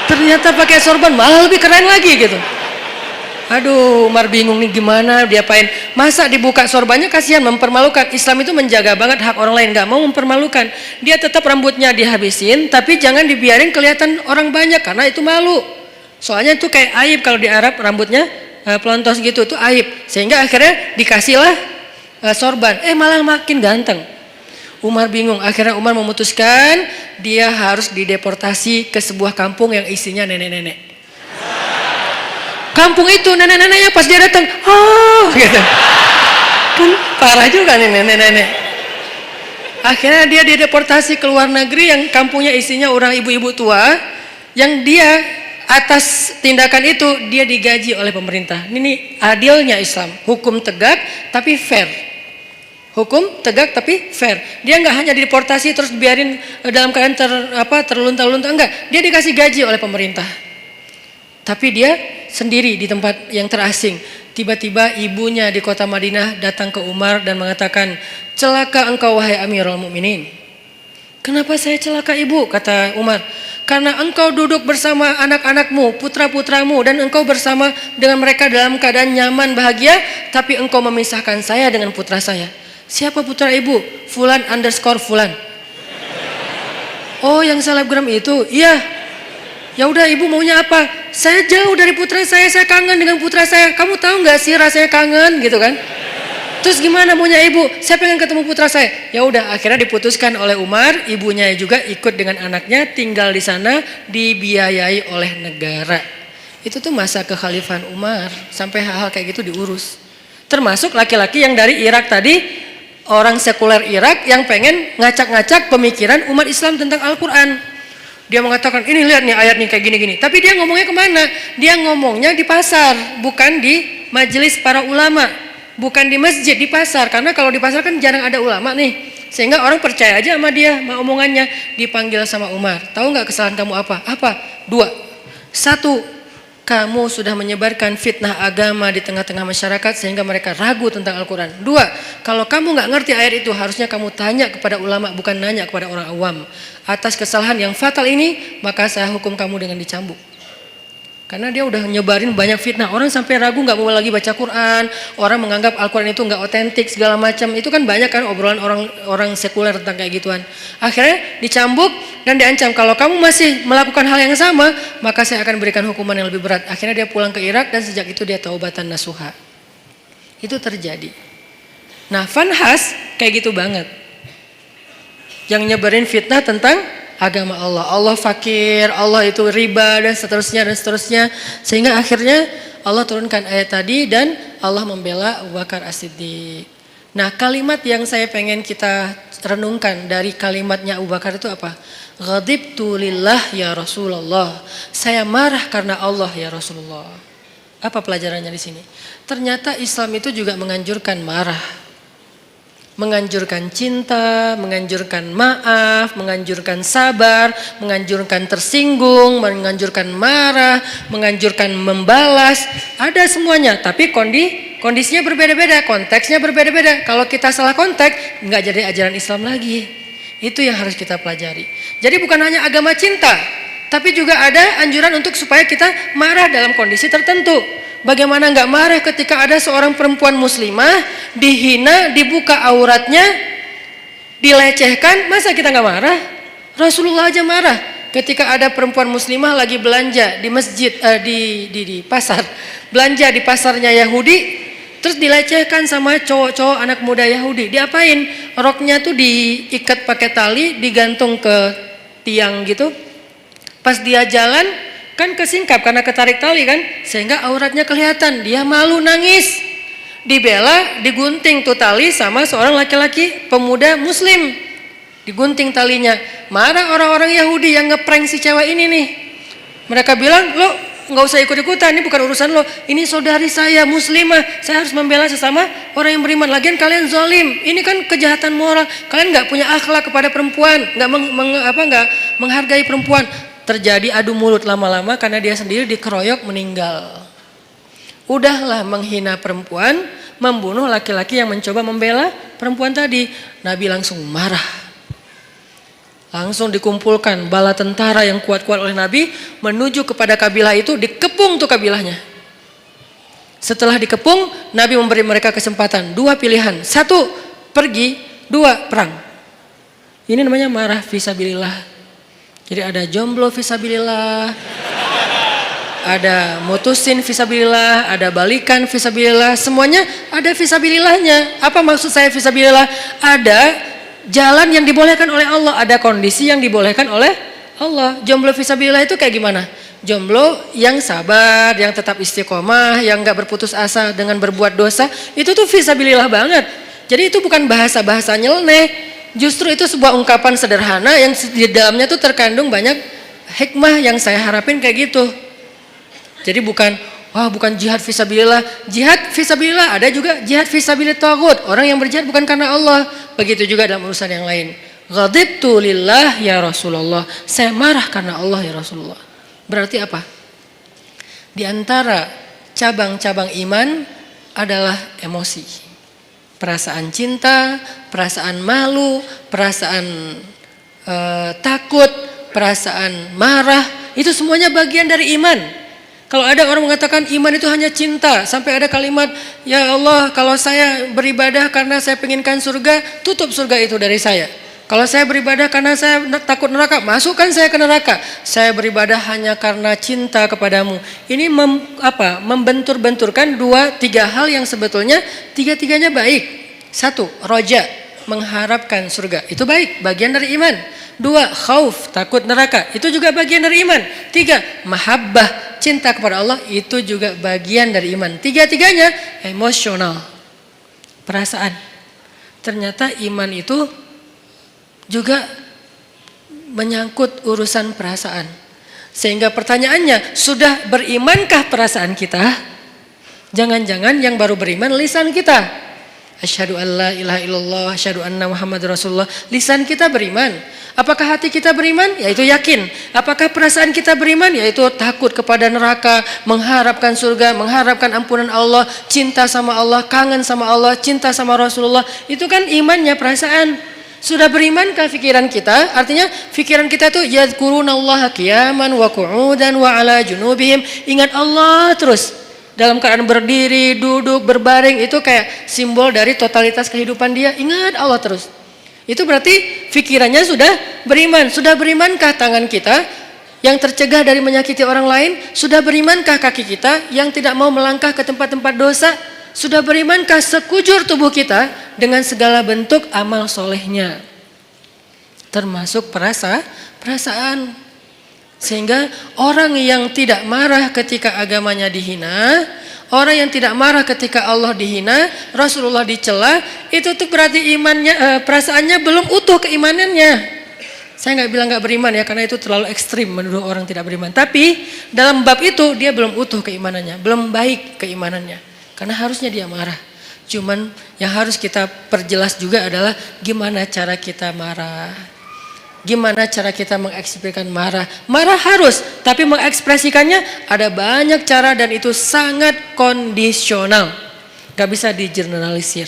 Ternyata pakai sorban malah lebih keren lagi gitu. Aduh, Umar bingung nih gimana diapain. Masa dibuka sorbannya, kasihan, mempermalukan. Islam itu menjaga banget hak orang lain, gak mau mempermalukan. Dia tetap rambutnya dihabisin, tapi jangan dibiarin kelihatan orang banyak karena itu malu. Soalnya itu kayak aib kalau di Arab rambutnya pelontos gitu, itu aib. Sehingga akhirnya dikasihlah sorban. Malah makin ganteng. Umar bingung. Akhirnya Umar memutuskan dia harus dideportasi ke sebuah kampung yang isinya nenek-nenek. Kampung itu nenek-neneknya pas dia datang, gitu. Kan parah juga nih nenek-nenek. Akhirnya dia dideportasi ke luar negeri yang kampungnya isinya orang ibu-ibu tua, yang dia atas tindakan itu dia digaji oleh pemerintah. Ini adilnya Islam, hukum tegak tapi fair. Hukum tegak tapi fair. Dia nggak hanya dideportasi terus biarin dalam keadaan terlunta-lunta, enggak. Dia dikasih gaji oleh pemerintah. Tapi dia sendiri di tempat yang terasing. Tiba-tiba ibunya di kota Madinah datang ke Umar dan mengatakan, celaka engkau wahai Amirul Mukminin. Kenapa saya celaka ibu? Kata Umar. Karena engkau duduk bersama anak-anakmu, putra-putramu, dan engkau bersama dengan mereka dalam keadaan nyaman, bahagia, tapi engkau memisahkan saya dengan putra saya. Siapa putra ibu? Fulan underscore Fulan. Oh, yang selebgram itu? Iya. Ya udah, ibu maunya apa? Saya jauh dari putra saya kangen dengan putra saya. Kamu tahu nggak sih rasanya kangen gitu kan? Terus gimana maunya ibu? Saya pengen ketemu putra saya. Ya udah, akhirnya diputuskan oleh Umar, ibunya juga ikut dengan anaknya tinggal di sana, dibiayai oleh negara. Itu tuh masa kekhalifahan Umar, sampai hal-hal kayak gitu diurus. Termasuk laki-laki yang dari Irak tadi, orang sekuler Irak yang pengen ngacak-ngacak pemikiran umat Islam tentang Al-Quran. Dia mengatakan, ini lihat nih ayat nih kayak gini-gini. Tapi dia ngomongnya kemana? Dia ngomongnya di pasar, bukan di majelis para ulama. Bukan di masjid, di pasar. Karena kalau di pasar kan jarang ada ulama nih. Sehingga orang percaya aja sama dia, sama omongannya. Dipanggil sama Umar. Tahu nggak kesalahan kamu apa? Apa? 2. 1. Kamu sudah menyebarkan fitnah agama di tengah-tengah masyarakat sehingga mereka ragu tentang Al-Quran. 2. Kalau kamu nggak ngerti ayat itu, harusnya kamu tanya kepada ulama, bukan nanya kepada orang awam. Atas kesalahan yang fatal ini, maka saya hukum kamu dengan dicambuk. Karena dia udah nyebarin banyak fitnah. Orang sampai ragu nggak mau lagi baca Quran. Orang menganggap Al-Quran itu nggak otentik segala macam. Itu kan banyak kan obrolan orang sekuler tentang kayak gituan. Akhirnya dicambuk dan diancam. Kalau kamu masih melakukan hal yang sama, maka saya akan berikan hukuman yang lebih berat. Akhirnya dia pulang ke Irak dan sejak itu dia taubatan nasuha. Itu terjadi. Nah, Fanhas kayak gitu banget. Yang nyebarin fitnah tentang agama Allah. Allah fakir, Allah itu riba dan seterusnya dan seterusnya. Sehingga akhirnya Allah turunkan ayat tadi dan Allah membela Abu Bakar As-Siddiq. Nah, kalimat yang saya pengen kita renungkan dari kalimatnya Abu Bakar itu apa? Ghadibtu lillah ya Rasulullah. Saya marah karena Allah ya Rasulullah. Apa pelajarannya di sini? Ternyata Islam itu juga menganjurkan marah. Menganjurkan cinta, menganjurkan maaf, menganjurkan sabar, menganjurkan tersinggung, menganjurkan marah, menganjurkan membalas. Ada semuanya, tapi kondisinya berbeda-beda, konteksnya berbeda-beda. Kalau kita salah konteks, nggak jadi ajaran Islam lagi. Itu yang harus kita pelajari. Jadi bukan hanya agama cinta, tapi juga ada anjuran untuk supaya kita marah dalam kondisi tertentu. Bagaimana nggak marah ketika ada seorang perempuan muslimah dihina, dibuka auratnya, dilecehkan, masa kita nggak marah? Rasulullah aja marah ketika ada perempuan muslimah lagi belanja di masjid, di pasar, belanja di pasarnya Yahudi, terus dilecehkan sama cowok-cowok anak muda Yahudi. Diapain? Roknya tuh diikat pakai tali, digantung ke tiang gitu. Pas dia jalan kan kesingkap karena ketarik tali kan, sehingga auratnya kelihatan. Dia malu, nangis, dibela, digunting tuh tali sama seorang laki-laki pemuda muslim, digunting talinya. Marah orang-orang Yahudi yang ngeprank si cewek ini nih. Mereka bilang, lo nggak usah ikut-ikutan, ini bukan urusan lo, ini saudari saya muslimah, saya harus membela sesama orang yang beriman. Lagian kalian zalim, ini kan kejahatan moral, kalian nggak punya akhlak kepada perempuan, nggak menghargai perempuan. Terjadi adu mulut lama-lama karena dia sendiri dikeroyok meninggal. Udahlah menghina perempuan, membunuh laki-laki yang mencoba membela perempuan tadi. Nabi langsung marah. Langsung dikumpulkan bala tentara yang kuat-kuat oleh Nabi menuju kepada kabilah itu, dikepung tuh kabilahnya. Setelah dikepung, Nabi memberi mereka kesempatan, 2 pilihan. 1, pergi, 2, perang. Ini namanya marah fisabilillah. Jadi ada jomblo fisabilillah, ada mutusin fisabilillah, ada balikan fisabilillah, semuanya ada fisabilillahnya. Apa maksud saya fisabilillah? Ada jalan yang dibolehkan oleh Allah, ada kondisi yang dibolehkan oleh Allah. Jomblo fisabilillah itu kayak gimana? Jomblo yang sabar, yang tetap istiqomah, yang gak berputus asa dengan berbuat dosa, itu tuh fisabilillah banget. Jadi itu bukan bahasa-bahasa nyeleneh. Justru itu sebuah ungkapan sederhana yang di dalamnya tuh terkandung banyak hikmah yang saya harapin kayak gitu. Jadi bukan jihad fisabilillah. Jihad fisabilillah ada juga jihad fisabilillah taghut. Orang yang berjihad bukan karena Allah. Begitu juga dalam urusan yang lain. Ghadibtu lillah ya Rasulullah. Saya marah karena Allah ya Rasulullah. Berarti apa? Di antara cabang-cabang iman adalah emosi. Perasaan cinta, perasaan malu, perasaan takut, perasaan marah, itu semuanya bagian dari iman. Kalau ada orang mengatakan iman itu hanya cinta, sampai ada kalimat, ya Allah kalau saya beribadah karena saya penginkan surga, tutup surga itu dari saya. Kalau saya beribadah karena saya takut neraka, masukkan saya ke neraka. Saya beribadah hanya karena cinta kepadamu. Ini membentur-benturkan 2-3 hal yang sebetulnya tiga-tiganya baik. 1, roja, mengharapkan surga. Itu baik, bagian dari iman. 2, khauf, takut neraka. Itu juga bagian dari iman. 3, mahabbah, cinta kepada Allah. Itu juga bagian dari iman. Tiga-tiganya emosional, perasaan. Ternyata iman itu juga menyangkut urusan perasaan. Sehingga pertanyaannya, sudah berimankah perasaan kita? Jangan-jangan yang baru beriman lisan kita. Asyhadu an la ilaha illallah, asyhadu anna Muhammadar Rasulullah. Lisan kita beriman. Apakah hati kita beriman? Yaitu yakin. Apakah perasaan kita beriman? Yaitu takut kepada neraka, mengharapkan surga, mengharapkan ampunan Allah, cinta sama Allah, kangen sama Allah, cinta sama Rasulullah. Itu kan imannya, perasaan. Sudah berimankah pikiran kita? Artinya pikiran kita tuh yadhkurunallaha qiyaman wa qu'udan wa ala junubihim. Ingat Allah terus. Dalam keadaan berdiri, duduk, berbaring, itu kayak simbol dari totalitas kehidupan dia. Ingat Allah terus. Itu berarti pikirannya sudah beriman. Sudah berimankah tangan kita yang tercegah dari menyakiti orang lain? Sudah berimankah kaki kita yang tidak mau melangkah ke tempat-tempat dosa? Sudah berimankah sekujur tubuh kita dengan segala bentuk amal solehnya? Termasuk perasaan. Sehingga orang yang tidak marah ketika agamanya dihina, orang yang tidak marah ketika Allah dihina, Rasulullah dicela, itu tuh berarti imannya, perasaannya belum utuh keimanannya. Saya nggak bilang nggak beriman ya, karena itu terlalu ekstrim menurut orang tidak beriman. Tapi dalam bab itu dia belum utuh keimanannya, belum baik keimanannya, karena harusnya dia marah. Cuman yang harus kita perjelas juga adalah gimana cara kita marah. Gimana cara kita mengekspresikan marah? Marah harus, tapi mengekspresikannya ada banyak cara dan itu sangat kondisional. Gak bisa digeneralisir.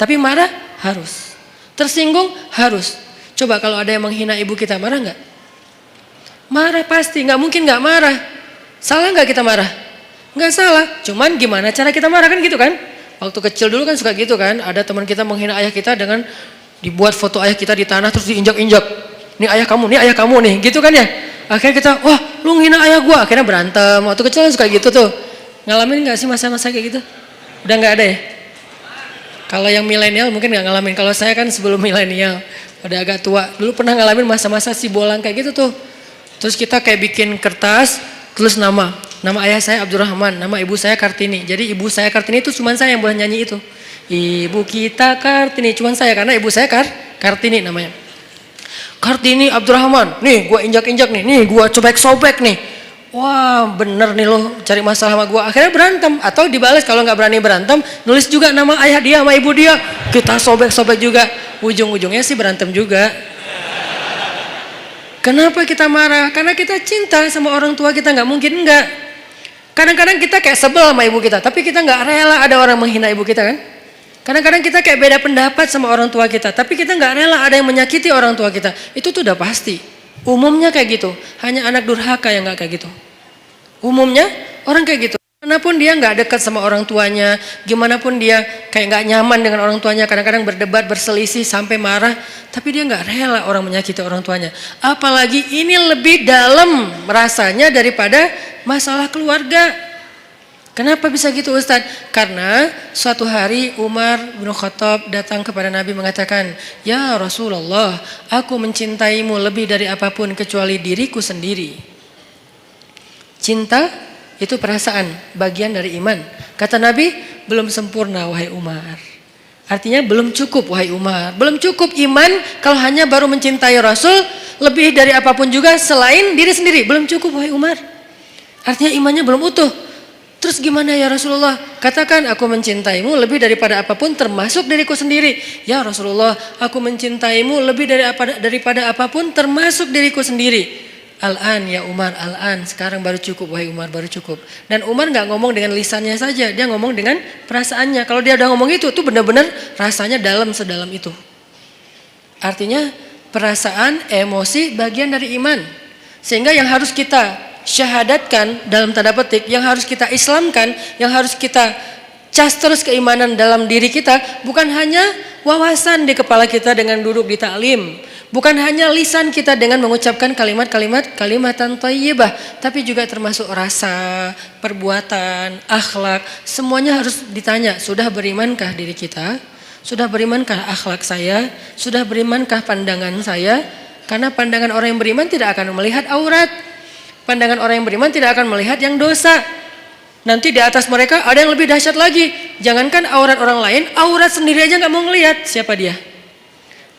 Tapi marah harus. Tersinggung harus. Coba kalau ada yang menghina ibu kita, marah gak? Marah pasti, gak mungkin gak marah. Salah gak kita marah? Gak salah, cuman gimana cara kita marah kan gitu kan? Waktu kecil dulu kan suka gitu kan, ada teman kita menghina ayah kita dengan dibuat foto ayah kita di tanah terus diinjak-injak. Nih ayah kamu nih, gitu kan ya. Akhirnya kita, wah lu ngina ayah gua, akhirnya berantem. Waktu kecil suka gitu tuh. Ngalamin gak sih masa-masa kayak gitu? Udah gak ada ya? Kalau yang milenial mungkin gak ngalamin. Kalau saya kan sebelum milenial, udah agak tua. Dulu pernah ngalamin masa-masa si bolang kayak gitu tuh. Terus kita kayak bikin kertas, tulis nama ayah saya Abdurrahman, nama ibu saya Kartini. Jadi ibu saya Kartini itu cuma saya yang boleh nyanyi itu. Ibu kita Kartini, cuman saya karena ibu saya Kartini namanya. Kartini Abdurrahman, nih gua injak-injak nih gua sobek-sobek nih. Wah bener nih lo cari masalah sama gua. Akhirnya berantem atau dibalas kalau nggak berani berantem, nulis juga nama ayah dia sama ibu dia. Kita sobek-sobek juga, ujung-ujungnya sih berantem juga. Kenapa kita marah? Karena kita cinta sama orang tua kita, nggak mungkin enggak. Kadang-kadang kita kayak sebel sama ibu kita, tapi kita nggak rela ada orang menghina ibu kita kan? Kadang-kadang kita kayak beda pendapat sama orang tua kita, tapi kita nggak rela ada yang menyakiti orang tua kita. Itu tuh udah pasti. Umumnya kayak gitu. Hanya anak durhaka yang nggak kayak gitu. Umumnya orang kayak gitu. Gimanapun dia nggak dekat sama orang tuanya, gimana pun dia kayak nggak nyaman dengan orang tuanya, kadang-kadang berdebat, berselisih sampai marah, tapi dia nggak rela orang menyakiti orang tuanya. Apalagi ini lebih dalam rasanya daripada masalah keluarga. Kenapa bisa gitu Ustadz? Karena suatu hari Umar bin Khattab datang kepada Nabi mengatakan, "Ya Rasulullah, aku mencintaimu lebih dari apapun kecuali diriku sendiri." Cinta itu perasaan, bagian dari iman. Kata Nabi, belum sempurna wahai Umar. Artinya belum cukup wahai Umar. Belum cukup iman kalau hanya baru mencintai Rasul lebih dari apapun juga selain diri sendiri. Belum cukup wahai Umar. Artinya imannya belum utuh. Terus gimana ya Rasulullah? Katakan aku mencintaimu lebih daripada apapun termasuk diriku sendiri. Ya Rasulullah, aku mencintaimu lebih daripada apapun termasuk diriku sendiri. Al-an ya Umar, al-an. Sekarang baru cukup wahai Umar, baru cukup. Dan Umar gak ngomong dengan lisannya saja, dia ngomong dengan perasaannya. Kalau dia udah ngomong itu tuh benar-benar rasanya dalam sedalam itu. Artinya perasaan, emosi bagian dari iman. Sehingga yang harus kita syahadatkan dalam tanda petik, yang harus kita islamkan, yang harus kita cas terus keimanan dalam diri kita, bukan hanya wawasan di kepala kita dengan duduk di taklim, bukan hanya lisan kita dengan mengucapkan kalimatan thayyibah, tapi juga termasuk rasa, perbuatan, akhlak, semuanya harus ditanya, sudah berimankah diri kita? Sudah berimankah akhlak saya? Sudah berimankah pandangan saya? Karena pandangan orang yang beriman tidak akan melihat aurat. Pandangan orang yang beriman tidak akan melihat yang dosa. Nanti di atas mereka ada yang lebih dahsyat lagi. Jangankan aurat orang lain, aurat sendiri aja gak mau ngelihat. Siapa dia?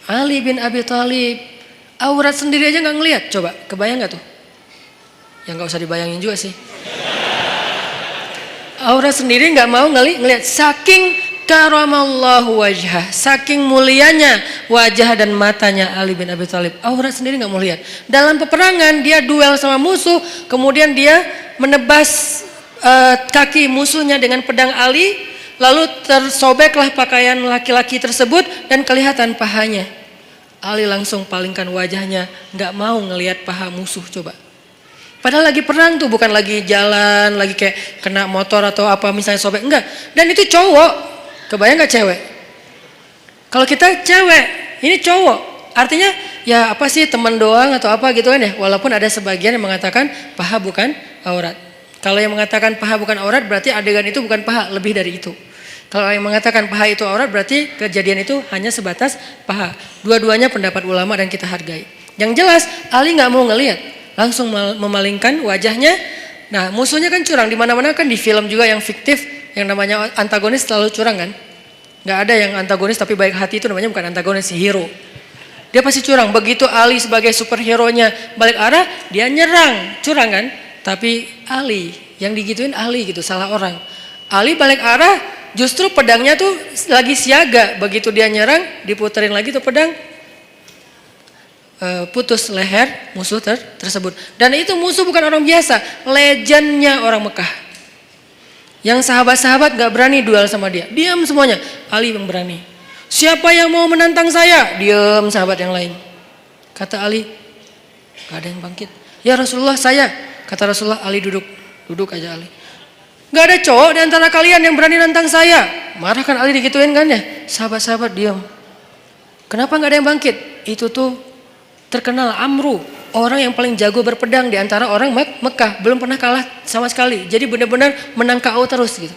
Ali bin Abi Thalib. Aurat sendiri aja gak ngelihat. Coba, kebayang gak tuh? Ya gak usah dibayangin juga sih. aurat sendiri nggak mau ngelihat, saking karamallahu wajhah, saking mulianya wajah dan matanya Ali bin Abi Thalib, aurat sendiri nggak mau lihat. Dalam peperangan dia duel sama musuh, kemudian dia menebas kaki musuhnya dengan pedang Ali, lalu tersobeklah pakaian laki-laki tersebut dan kelihatan pahanya. Ali langsung palingkan wajahnya, nggak mau ngelihat paha musuh. Coba, padahal lagi perang tuh, bukan lagi jalan, lagi kayak kena motor atau apa misalnya sobek, enggak. Dan itu cowok, kebayang nggak cewek? Kalau kita cewek, ini cowok, artinya ya apa sih, teman doang atau apa gitu kan ya. Walaupun ada sebagian yang mengatakan paha bukan aurat. Kalau yang mengatakan paha bukan aurat berarti adegan itu bukan paha, lebih dari itu. Kalau yang mengatakan paha itu aurat berarti kejadian itu hanya sebatas paha. Dua-duanya pendapat ulama dan kita hargai. Yang jelas Ali nggak mau ngelihat, langsung memalingkan wajahnya. Nah, musuhnya kan curang, di mana-mana kan di film juga yang fiktif, yang namanya antagonis selalu curang kan. Nggak ada yang antagonis tapi baik hati, itu namanya bukan antagonis, si hero. Dia pasti curang. Begitu Ali sebagai superhero-nya balik arah, dia nyerang, curang kan. Tapi Ali, yang digituin Ali gitu, salah orang. Ali balik arah, justru pedangnya tuh lagi siaga. Begitu dia nyerang, diputerin lagi tuh pedang, putus leher musuh tersebut. Dan itu musuh bukan orang biasa, legendnya orang Mekah. Yang sahabat-sahabat gak berani duel sama dia, diam semuanya. Ali yang berani. Siapa yang mau menantang saya? Diam sahabat yang lain. Kata Ali, gak ada yang bangkit. Ya Rasulullah, saya. Kata Rasulullah, Ali duduk aja Ali. Gak ada cowok di antara kalian yang berani nantang saya. Marah kan Ali digituin kan ya. Sahabat-sahabat diam. Kenapa gak ada yang bangkit? Itu tuh terkenal Amru, orang yang paling jago berpedang di antara orang Mekah, belum pernah kalah sama sekali. Jadi benar-benar menang KO terus gitu.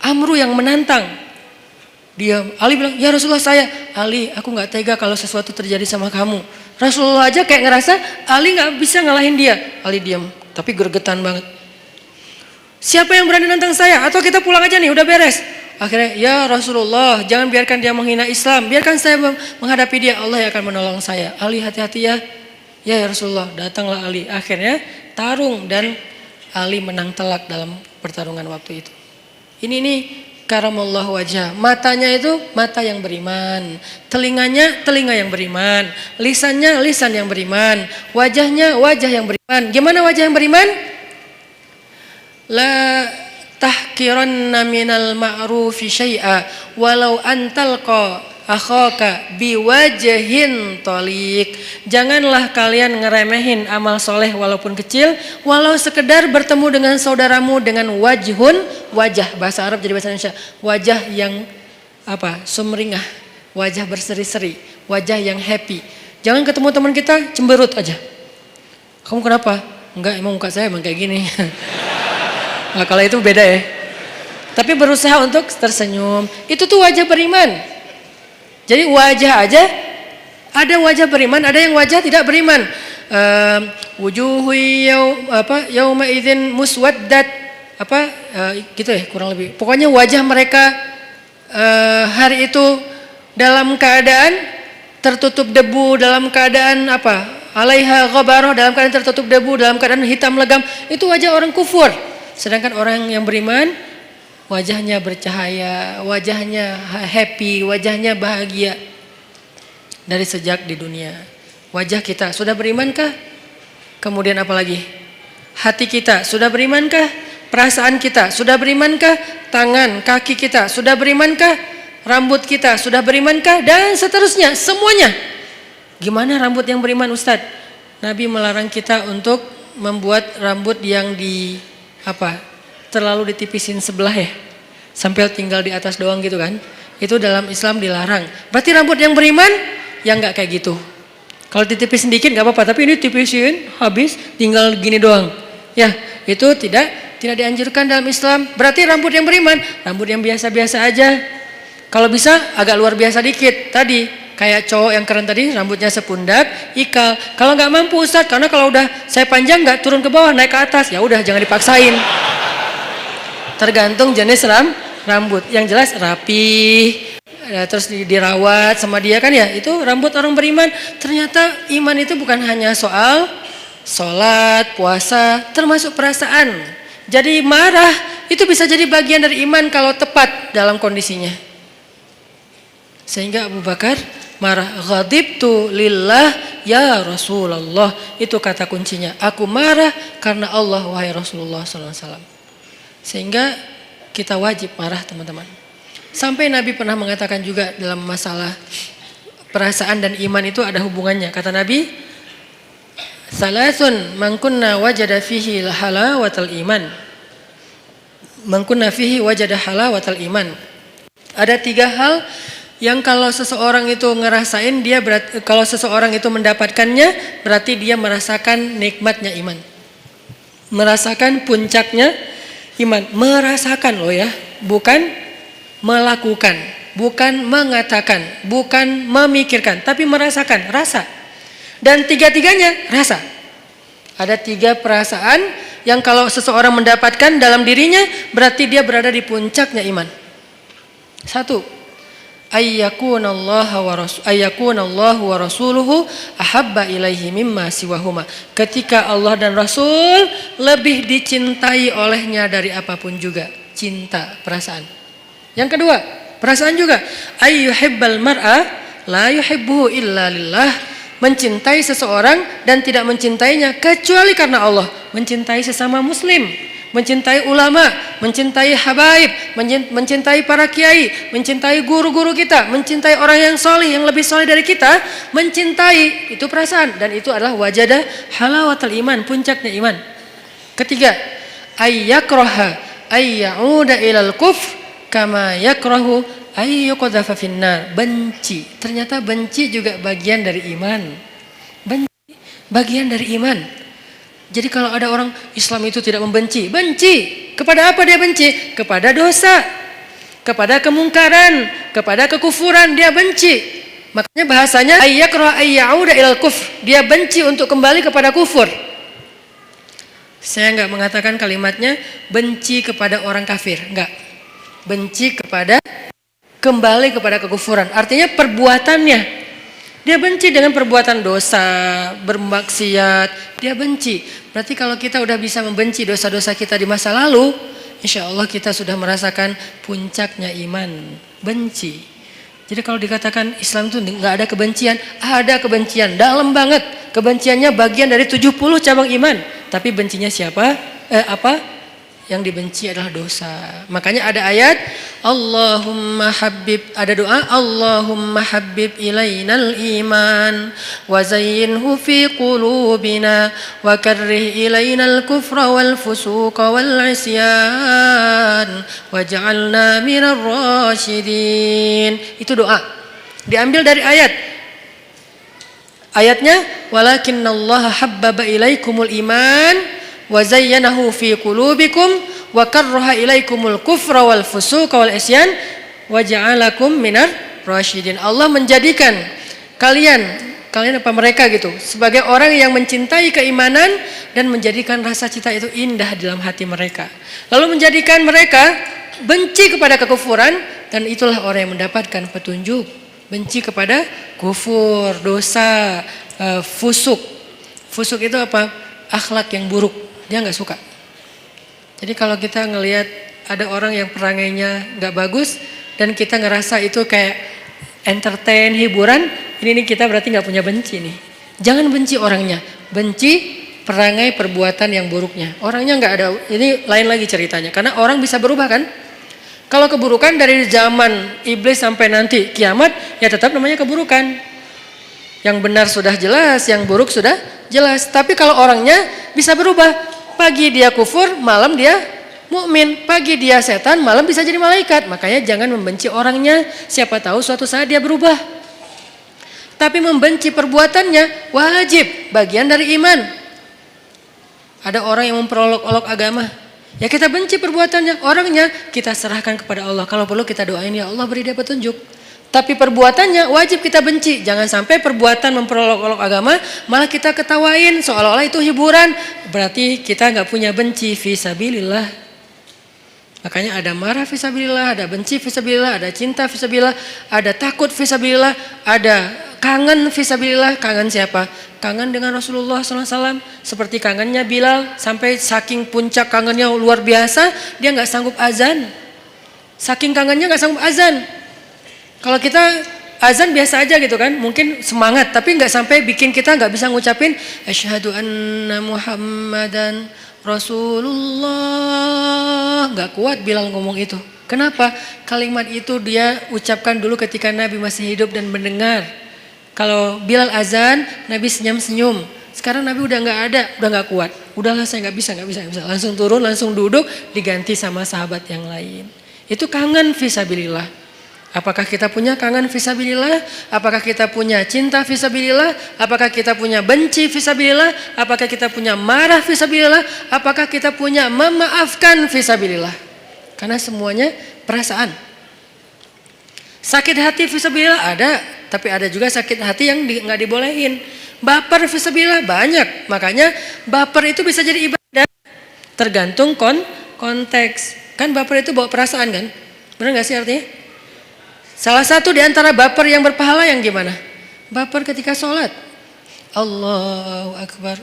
Amru yang menantang. Diam. Ali bilang, ya Rasulullah saya. Ali, aku gak tega kalau sesuatu terjadi sama kamu. Rasulullah aja kayak ngerasa Ali gak bisa ngalahin dia. Ali diam, tapi gregetan banget. Siapa yang berani nantang saya? Atau kita pulang aja nih, udah beres. Akhirnya, ya Rasulullah, jangan biarkan dia menghina Islam. Biarkan saya menghadapi dia, Allah yang akan menolong saya. Ali, hati-hati ya. Ya Rasulullah, datanglah Ali. Akhirnya tarung dan Ali menang telak dalam pertarungan waktu itu. Ini nih karamallahu wajah. Matanya itu mata yang beriman, telinganya telinga yang beriman, lisannya lisan yang beriman, wajahnya wajah yang beriman. Gimana wajah yang beriman? La tahkiranna minal ma'rufi syai'a walau antalqa akhaka biwajhin taliq. Janganlah kalian ngeremehin amal soleh walaupun kecil, walau sekedar bertemu dengan saudaramu dengan wajhun, wajah, bahasa Arab jadi bahasa Indonesia, wajah yang apa, sumringah, wajah berseri-seri, wajah yang happy. Jangan ketemu teman kita cemberut aja. Kamu kenapa? Enggak, emang muka saya emang kayak gini. Nah, kalau itu beda ya. Tapi berusaha untuk tersenyum, itu tuh wajah beriman. Jadi wajah aja, ada wajah beriman, ada yang wajah tidak beriman. Wujuhu yauma idzin muswaddat, gitu ya kurang lebih. Pokoknya wajah mereka hari itu dalam keadaan tertutup debu, dalam keadaan alaiha ghabarah, dalam keadaan tertutup debu, dalam keadaan hitam legam. Itu wajah orang kufur. Sedangkan orang yang beriman, wajahnya bercahaya, wajahnya happy, wajahnya bahagia. Dari sejak di dunia. Wajah kita sudah berimankah? Kemudian apa lagi? Hati kita sudah berimankah? Perasaan kita sudah berimankah? Tangan, kaki kita sudah berimankah? Rambut kita sudah berimankah? Dan seterusnya, semuanya. Gimana rambut yang beriman, Ustadz? Nabi melarang kita untuk membuat rambut yang terlalu ditipisin sebelah ya, sampai tinggal di atas doang gitu kan. Itu dalam Islam dilarang. Berarti rambut yang beriman yang nggak kayak gitu. Kalau ditipis sedikit nggak apa-apa, tapi ini tipisin habis tinggal gini doang. Ya, itu tidak dianjurkan dalam Islam. Berarti rambut yang beriman, rambut yang biasa-biasa aja. Kalau bisa agak luar biasa dikit. Tadi kayak cowok yang keren tadi, rambutnya sepundak, ikal. Kalau nggak mampu Ustadz, karena kalau udah saya panjang nggak turun ke bawah, naik ke atas, ya udah jangan dipaksain. Tergantung jenis rambut. Yang jelas rapi, terus dirawat sama dia kan ya, itu rambut orang beriman. Ternyata iman itu bukan hanya soal sholat, puasa, termasuk perasaan. Jadi marah itu bisa jadi bagian dari iman kalau tepat dalam kondisinya. Sehingga Abu Bakar marah, ghadibtu lillah ya Rasulullah. Itu kata kuncinya. Aku marah karena Allah wahai Rasulullah SAW. Sehingga kita wajib marah teman-teman. Sampai Nabi pernah mengatakan juga dalam masalah perasaan dan iman itu ada hubungannya. Kata Nabi, salasun man kunna wajada fihi halawatal iman. Man kunna fihi wajada halawatal iman. Ada 3 hal yang kalau seseorang itu ngerasain kalau seseorang itu mendapatkannya berarti dia merasakan nikmatnya iman. Merasakan puncaknya iman. Merasakan loh ya, bukan melakukan, bukan mengatakan, bukan memikirkan, tapi merasakan, rasa. Dan 3-tiganya rasa. Ada 3 perasaan yang kalau seseorang mendapatkan dalam dirinya berarti dia berada di puncaknya iman. 1. Ayyakunallahu wa rasuluhu ahabba ilaihi mimma siwahuma. Ketika Allah dan Rasul lebih dicintai olehnya dari apapun juga. Cinta, perasaan. Yang kedua, perasaan juga. Ayyuhibbal mar'a la yuhibbuhu illa lillah. Mencintai seseorang dan tidak mencintainya kecuali karena Allah. Mencintai sesama muslim, mencintai ulama, mencintai habaib, mencintai para kiai, mencintai guru-guru kita, mencintai orang yang soleh, yang lebih soleh dari kita, mencintai, itu perasaan. Dan itu adalah wajada halawatul iman, puncaknya iman. Ketiga, ayyakraha ayyauda ilal kufr kama yakrahu ayyuqadhafa finnar. Benci, ternyata benci juga bagian dari iman. Benci bagian dari iman. Jadi kalau ada orang Islam itu tidak membenci, benci. Kepada apa dia benci? Kepada dosa, kepada kemungkaran, kepada kekufuran dia benci. Makanya bahasanya ayyakraha ayyauda ilal kufr. Dia benci untuk kembali kepada kufur. Saya enggak mengatakan kalimatnya benci kepada orang kafir, enggak. Benci kepada kembali kepada kekufuran. Artinya perbuatannya. Dia benci dengan perbuatan dosa, bermaksiat, dia benci. Berarti kalau kita udah bisa membenci dosa-dosa kita di masa lalu, insya Allah kita sudah merasakan puncaknya iman, benci. Jadi kalau dikatakan Islam itu nggak ada kebencian, ada kebencian, dalam banget. Kebenciannya bagian dari 70 cabang iman. Tapi bencinya siapa? Apa? Yang dibenci adalah dosa. Makanya ada ayat Allahumma habib, ada doa Allahumma habib ilainal iman wa zayyinhu fi qulubina wa karrih ilainal kufra wal fusuqa wal isyan waj'alna minar rasyidin. Itu doa. Diambil dari ayat. Ayatnya walakinnallaha habbaba ilaikumul iman wa zayyanahu fi qulubikum wa karraha ilaikumul kufra wal fusuqa wal isyan wa ja'alakum minar rasyidin. Allah menjadikan kalian apa mereka gitu sebagai orang yang mencintai keimanan dan menjadikan rasa cinta itu indah dalam hati mereka. Lalu menjadikan mereka benci kepada kekufuran dan itulah orang yang mendapatkan petunjuk. Benci kepada kufur, dosa, fusuk. Fusuk itu apa? Akhlak yang buruk. Dia nggak suka. Jadi kalau kita ngelihat ada orang yang perangainya nggak bagus dan kita ngerasa itu kayak entertain, hiburan, ini kita berarti nggak punya benci nih. Jangan benci orangnya, benci perangai perbuatan yang buruknya. Orangnya nggak ada. Ini lain lagi ceritanya. Karena orang bisa berubah kan? Kalau keburukan dari zaman iblis sampai nanti kiamat, ya tetap namanya keburukan. Yang benar sudah jelas, yang buruk sudah jelas. Tapi kalau orangnya bisa berubah. Pagi dia kufur, malam dia mukmin. Pagi dia setan, malam bisa jadi malaikat. Makanya jangan membenci orangnya. Siapa tahu suatu saat dia berubah. Tapi membenci perbuatannya wajib, bagian dari iman. Ada orang yang memperolok-olok agama. Ya kita benci perbuatannya, orangnya kita serahkan kepada Allah. Kalau perlu kita doain ya Allah beri dia petunjuk. Tapi perbuatannya wajib kita benci. Jangan sampai perbuatan memperolok-olok agama malah kita ketawain seolah-olah itu hiburan. Berarti kita nggak punya benci fisabilillah. Makanya ada marah fisabilillah, ada benci fisabilillah, ada cinta fisabilillah, ada takut fisabilillah, ada kangen fisabilillah, kangen siapa? Kangen dengan Rasulullah SAW. Seperti kangennya Bilal, sampai saking puncak kangennya luar biasa, dia nggak sanggup azan. Saking kangennya nggak sanggup azan. Kalau kita azan biasa aja gitu kan, mungkin semangat, tapi nggak sampai bikin kita nggak bisa ngucapin asyhadu anna Muhammadan Rasulullah. Nggak kuat Bilal ngomong itu. Kenapa? Kalimat itu dia ucapkan dulu ketika Nabi masih hidup dan mendengar. Kalau Bilal azan, Nabi senyum-senyum. Sekarang Nabi udah nggak ada, udah nggak kuat. Udahlah saya nggak bisa. Langsung turun, langsung duduk, diganti sama sahabat yang lain. Itu kangen fisabilillah. Apakah kita punya kangen fisabilillah? Apakah kita punya cinta fisabilillah? Apakah kita punya benci fisabilillah? Apakah kita punya marah fisabilillah? Apakah kita punya memaafkan fisabilillah? Karena semuanya perasaan. Sakit hati fisabilillah ada, tapi ada juga sakit hati yang nggak dibolehin. Baper fisabilillah banyak, makanya baper itu bisa jadi ibadah. Tergantung konteks. Kan baper itu bawa perasaan kan? Benar nggak sih artinya? Salah satu di antara baper yang berpahala yang gimana? Baper ketika sholat. Allahu Akbar.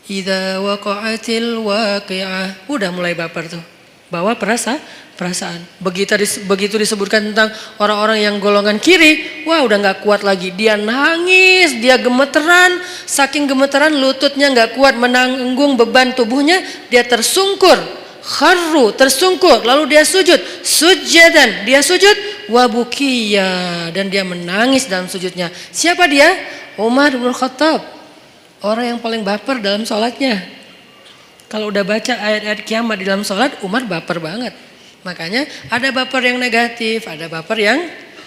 Idza waqa'atil waqi'ah. Udah mulai baper tuh. Bawa perasaan. Begitu disebutkan tentang orang-orang yang golongan kiri, wah udah nggak kuat lagi. Dia nangis, dia gemeteran, saking gemeteran lututnya nggak kuat menanggung beban tubuhnya, dia tersungkur, tersungkur, lalu dia sujud, sujadan, dia sujud, wabukiya, dan dia menangis dalam sujudnya. Siapa dia? Umar bin Khattab, orang yang paling baper dalam sholatnya. Kalau udah baca ayat-ayat kiamat di dalam sholat, Umar baper banget. Makanya ada baper yang negatif, ada baper yang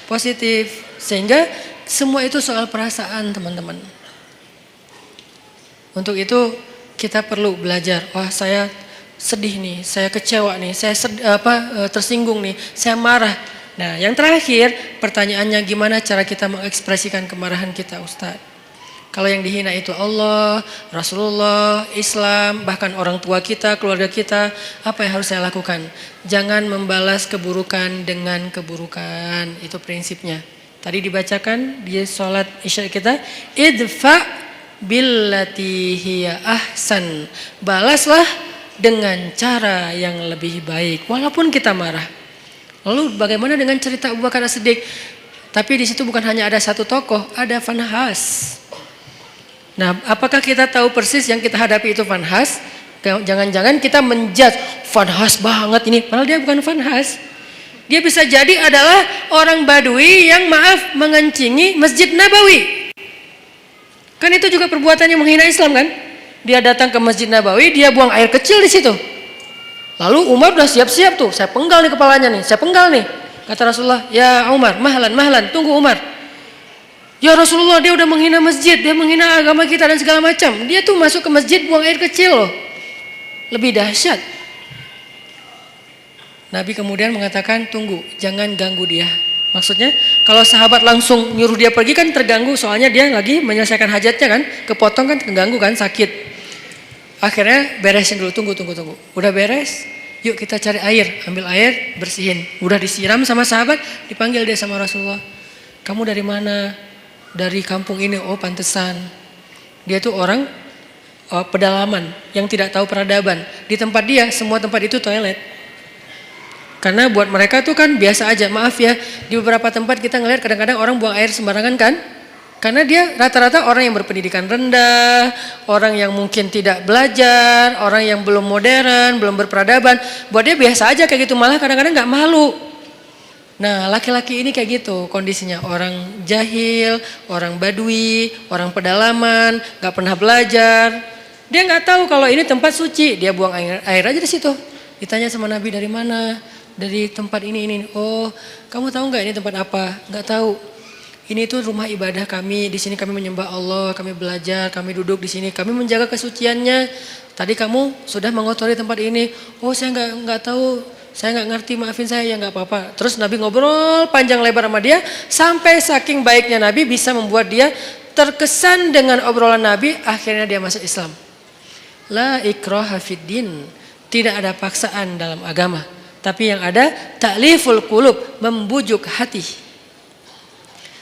positif. Sehingga semua itu soal perasaan teman-teman. Untuk itu kita perlu belajar. Wah saya sedih nih, saya kecewa nih, saya tersinggung nih, saya marah. Nah yang terakhir pertanyaannya gimana cara kita mengekspresikan kemarahan kita Ustadz? Kalau yang dihina itu Allah, Rasulullah, Islam, bahkan orang tua kita, keluarga kita, apa yang harus saya lakukan? Jangan membalas keburukan dengan keburukan, itu prinsipnya. Tadi dibacakan di sholat isya kita, idfa billati hiya ahsan. Balaslah dengan cara yang lebih baik, walaupun kita marah. Lalu bagaimana dengan cerita Abu Bakar As-Siddiq? Tapi di situ bukan hanya ada satu tokoh, ada Fanhas. Nah, apakah kita tahu persis yang kita hadapi itu Fanhas? Jangan-jangan kita menjudge Fanhas banget ini, padahal dia bukan Fanhas. Dia bisa jadi adalah orang Badui yang mengencingi Masjid Nabawi. Kan itu juga perbuatan yang menghina Islam kan? Dia datang ke Masjid Nabawi, dia buang air kecil di situ. Lalu Umar udah siap-siap tuh, saya penggal nih kepalanya nih, saya penggal nih. Kata Rasulullah, ya Umar, mahlan, tunggu Umar. Ya Rasulullah, dia udah menghina masjid, dia menghina agama kita dan segala macam. Dia tuh masuk ke masjid buang air kecil loh. Lebih dahsyat. Nabi kemudian mengatakan, tunggu, jangan ganggu dia. Maksudnya, kalau sahabat langsung nyuruh dia pergi kan terganggu, soalnya dia lagi menyelesaikan hajatnya kan, kepotong kan, terganggu kan, sakit. Akhirnya beresin dulu, tunggu. Udah beres, yuk kita cari air, ambil air, bersihin. Udah disiram sama sahabat, dipanggil dia sama Rasulullah. Kamu dari mana? Dari kampung ini. Oh pantesan. Dia tuh orang pedalaman yang tidak tahu peradaban. Di tempat dia, semua tempat itu toilet. Karena buat mereka tuh kan biasa aja. Maaf ya, di beberapa tempat kita ngelihat kadang-kadang orang buang air sembarangan kan. Karena dia rata-rata orang yang berpendidikan rendah, orang yang mungkin tidak belajar, orang yang belum modern, belum berperadaban. Buat dia biasa aja kayak gitu, malah kadang-kadang gak malu. Nah laki-laki ini kayak gitu kondisinya, orang jahil, orang badui, orang pedalaman, gak pernah belajar. Dia gak tahu kalau ini tempat suci, dia buang air aja di situ. Ditanya sama Nabi dari mana? Dari tempat ini. Oh kamu tahu gak ini tempat apa? Gak tahu. Ini tuh rumah ibadah kami, di sini kami menyembah Allah, kami belajar, kami duduk di sini, kami menjaga kesuciannya. Tadi kamu sudah mengotori tempat ini. Oh saya nggak tahu, saya nggak ngerti, maafin saya, ya nggak apa-apa. Terus Nabi ngobrol panjang lebar sama dia, sampai saking baiknya Nabi bisa membuat dia terkesan dengan obrolan Nabi, akhirnya dia masuk Islam. La ikraha fiddin, tidak ada paksaan dalam agama, tapi yang ada ta'liful qulub, membujuk hati.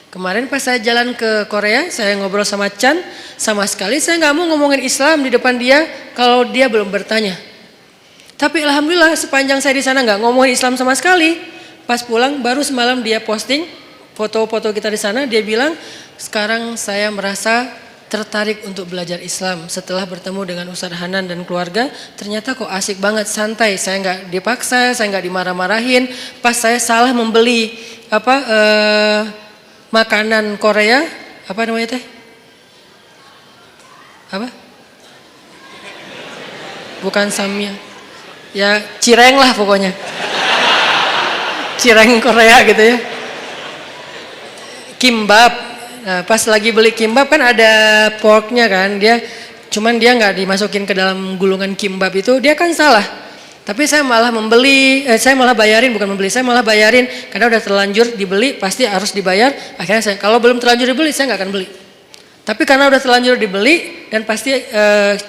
Kemarin pas saya jalan ke Korea, saya ngobrol sama Chan, sama sekali saya nggak mau ngomongin Islam di depan dia kalau dia belum bertanya. Tapi alhamdulillah sepanjang saya di sana nggak ngomongin Islam sama sekali. Pas pulang baru semalam dia posting foto-foto kita di sana, dia bilang sekarang saya merasa tertarik untuk belajar Islam setelah bertemu dengan Ustadz Hanan dan keluarga. Ternyata kok asik banget, santai, saya nggak dipaksa, saya nggak dimarah-marahin. Pas saya salah membeli makanan Korea, apa namanya teh? Apa? Bukan samyang. Ya cireng lah pokoknya. Cireng Korea gitu ya. Kimbap. Nah, pas lagi beli kimbap kan ada porknya kan, cuman dia nggak dimasukin ke dalam gulungan kimbap itu, dia kan salah. Tapi saya malah saya malah bayarin, bukan membeli, saya malah bayarin karena udah terlanjur dibeli pasti harus dibayar. Akhirnya kalau belum terlanjur dibeli saya nggak akan beli. Tapi karena udah terlanjur dibeli dan pasti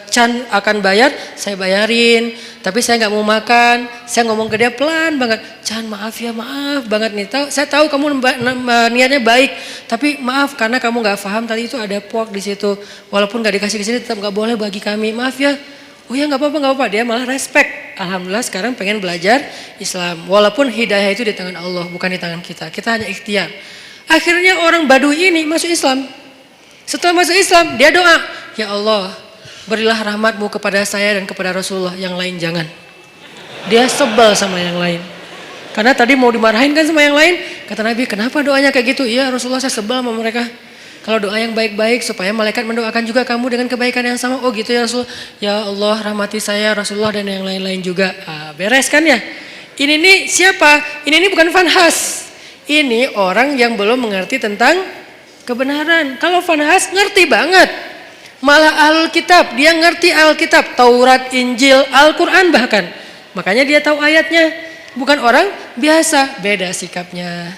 Chan akan bayar, saya bayarin. Tapi saya nggak mau makan, saya ngomong ke dia pelan banget, Chan maaf ya, maaf banget nih. Saya tahu kamu niatnya baik, tapi maaf karena kamu nggak paham tadi itu ada pork di situ. Walaupun nggak dikasih ke sini tetap nggak boleh bagi kami, maaf ya. Oh ya nggak apa-apa. Dia malah respect. Alhamdulillah sekarang pengen belajar Islam. Walaupun hidayah itu di tangan Allah, bukan di tangan kita. Kita hanya ikhtiar. Akhirnya orang Baduy ini masuk Islam. Setelah masuk Islam, dia doa, ya Allah, berilah rahmatmu kepada saya dan kepada Rasulullah, yang lain jangan. Dia sebel sama yang lain. Karena tadi mau dimarahin kan sama yang lain. Kata Nabi, kenapa doanya kayak gitu? Iya Rasulullah, saya sebel sama mereka. Kalau doa yang baik-baik supaya malaikat mendoakan juga kamu dengan kebaikan yang sama. Oh gitu ya Rasul. Ya Allah rahmati saya, Rasulullah dan yang lain-lain juga. Beres kan ya? Ini nih siapa? Ini bukan Fanhas. Ini orang yang belum mengerti tentang kebenaran. Kalau Fanhas ngerti banget. Malah Alkitab, dia ngerti Alkitab, Taurat, Injil, Al-Quran bahkan. Makanya dia tahu ayatnya. Bukan orang biasa, beda sikapnya.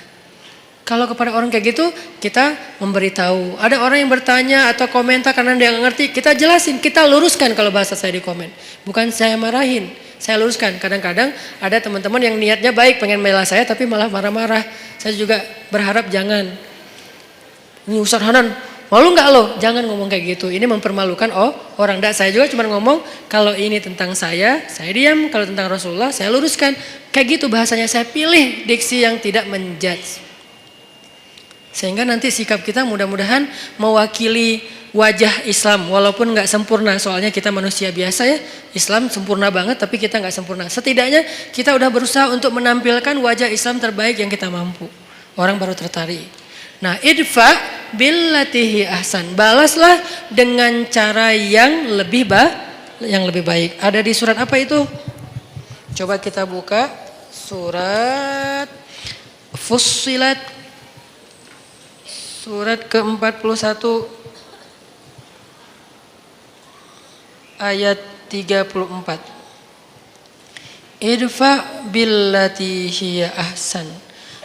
Kalau kepada orang kayak gitu, kita memberitahu. Ada orang yang bertanya atau komentar karena dia nggak ngerti, kita jelasin, kita luruskan kalau bahasa saya di komen. Bukan saya marahin, saya luruskan. Kadang-kadang ada teman-teman yang niatnya baik, pengen bela saya tapi malah marah-marah. Saya juga berharap jangan. Ini Ustadz Hanan, malu nggak lo? Jangan ngomong kayak gitu. Ini mempermalukan orang. Saya juga cuma ngomong kalau ini tentang saya diam. Kalau tentang Rasulullah, saya luruskan. Kayak gitu bahasanya, saya pilih diksi yang tidak menjudge. Sehingga nanti sikap kita mudah-mudahan mewakili wajah Islam. Walaupun nggak sempurna, soalnya kita manusia biasa ya. Islam sempurna banget tapi kita nggak sempurna. Setidaknya kita udah berusaha untuk menampilkan wajah Islam terbaik yang kita mampu. Orang baru tertarik. Nah, idfa billatihi ahsan. Balaslah dengan cara yang lebih baik. Ada di surat apa itu? Coba kita buka surat Fussilat, surat ke-41 ayat 34. Idfa billati hiya ahsan.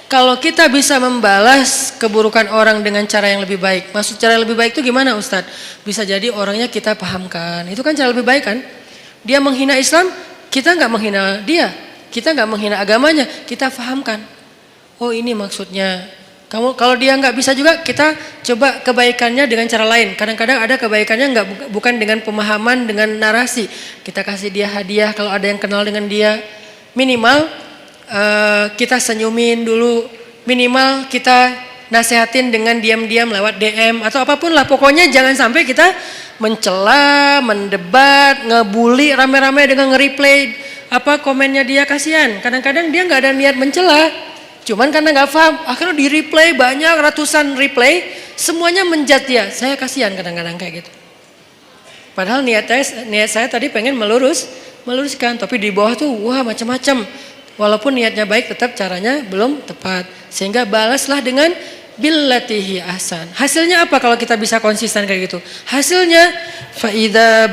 Kalau kita bisa membalas keburukan orang dengan cara yang lebih baik. Maksud cara yang lebih baik itu gimana Ustadz? Bisa jadi orangnya kita pahamkan. Itu kan cara lebih baik kan? Dia menghina Islam, kita nggak menghina dia. Kita nggak menghina agamanya, kita pahamkan. Oh ini maksudnya. Kalau dia nggak bisa juga, kita coba kebaikannya dengan cara lain. Kadang-kadang ada kebaikannya bukan dengan pemahaman, dengan narasi. Kita kasih dia hadiah kalau ada yang kenal dengan dia. Minimal kita senyumin dulu, minimal kita nasehatin dengan diam-diam lewat DM atau apapun lah. Pokoknya jangan sampai kita mencela, mendebat, ngebully rame-rame dengan nge-replay komennya dia. Kasihan, kadang-kadang dia nggak ada niat mencela, cuman karena nggak paham, akhirnya di replay banyak ratusan replay, semuanya menjat dia. Saya kasihan kadang-kadang kayak gitu. Padahal niat saya tadi pengen meluruskan, tapi di bawah tuh wah macam-macam. Walaupun niatnya baik, tetap caranya belum tepat. Sehingga balaslah dengan billatihi ahsan. Hasilnya apa kalau kita bisa konsisten kayak gitu? Hasilnya fa idza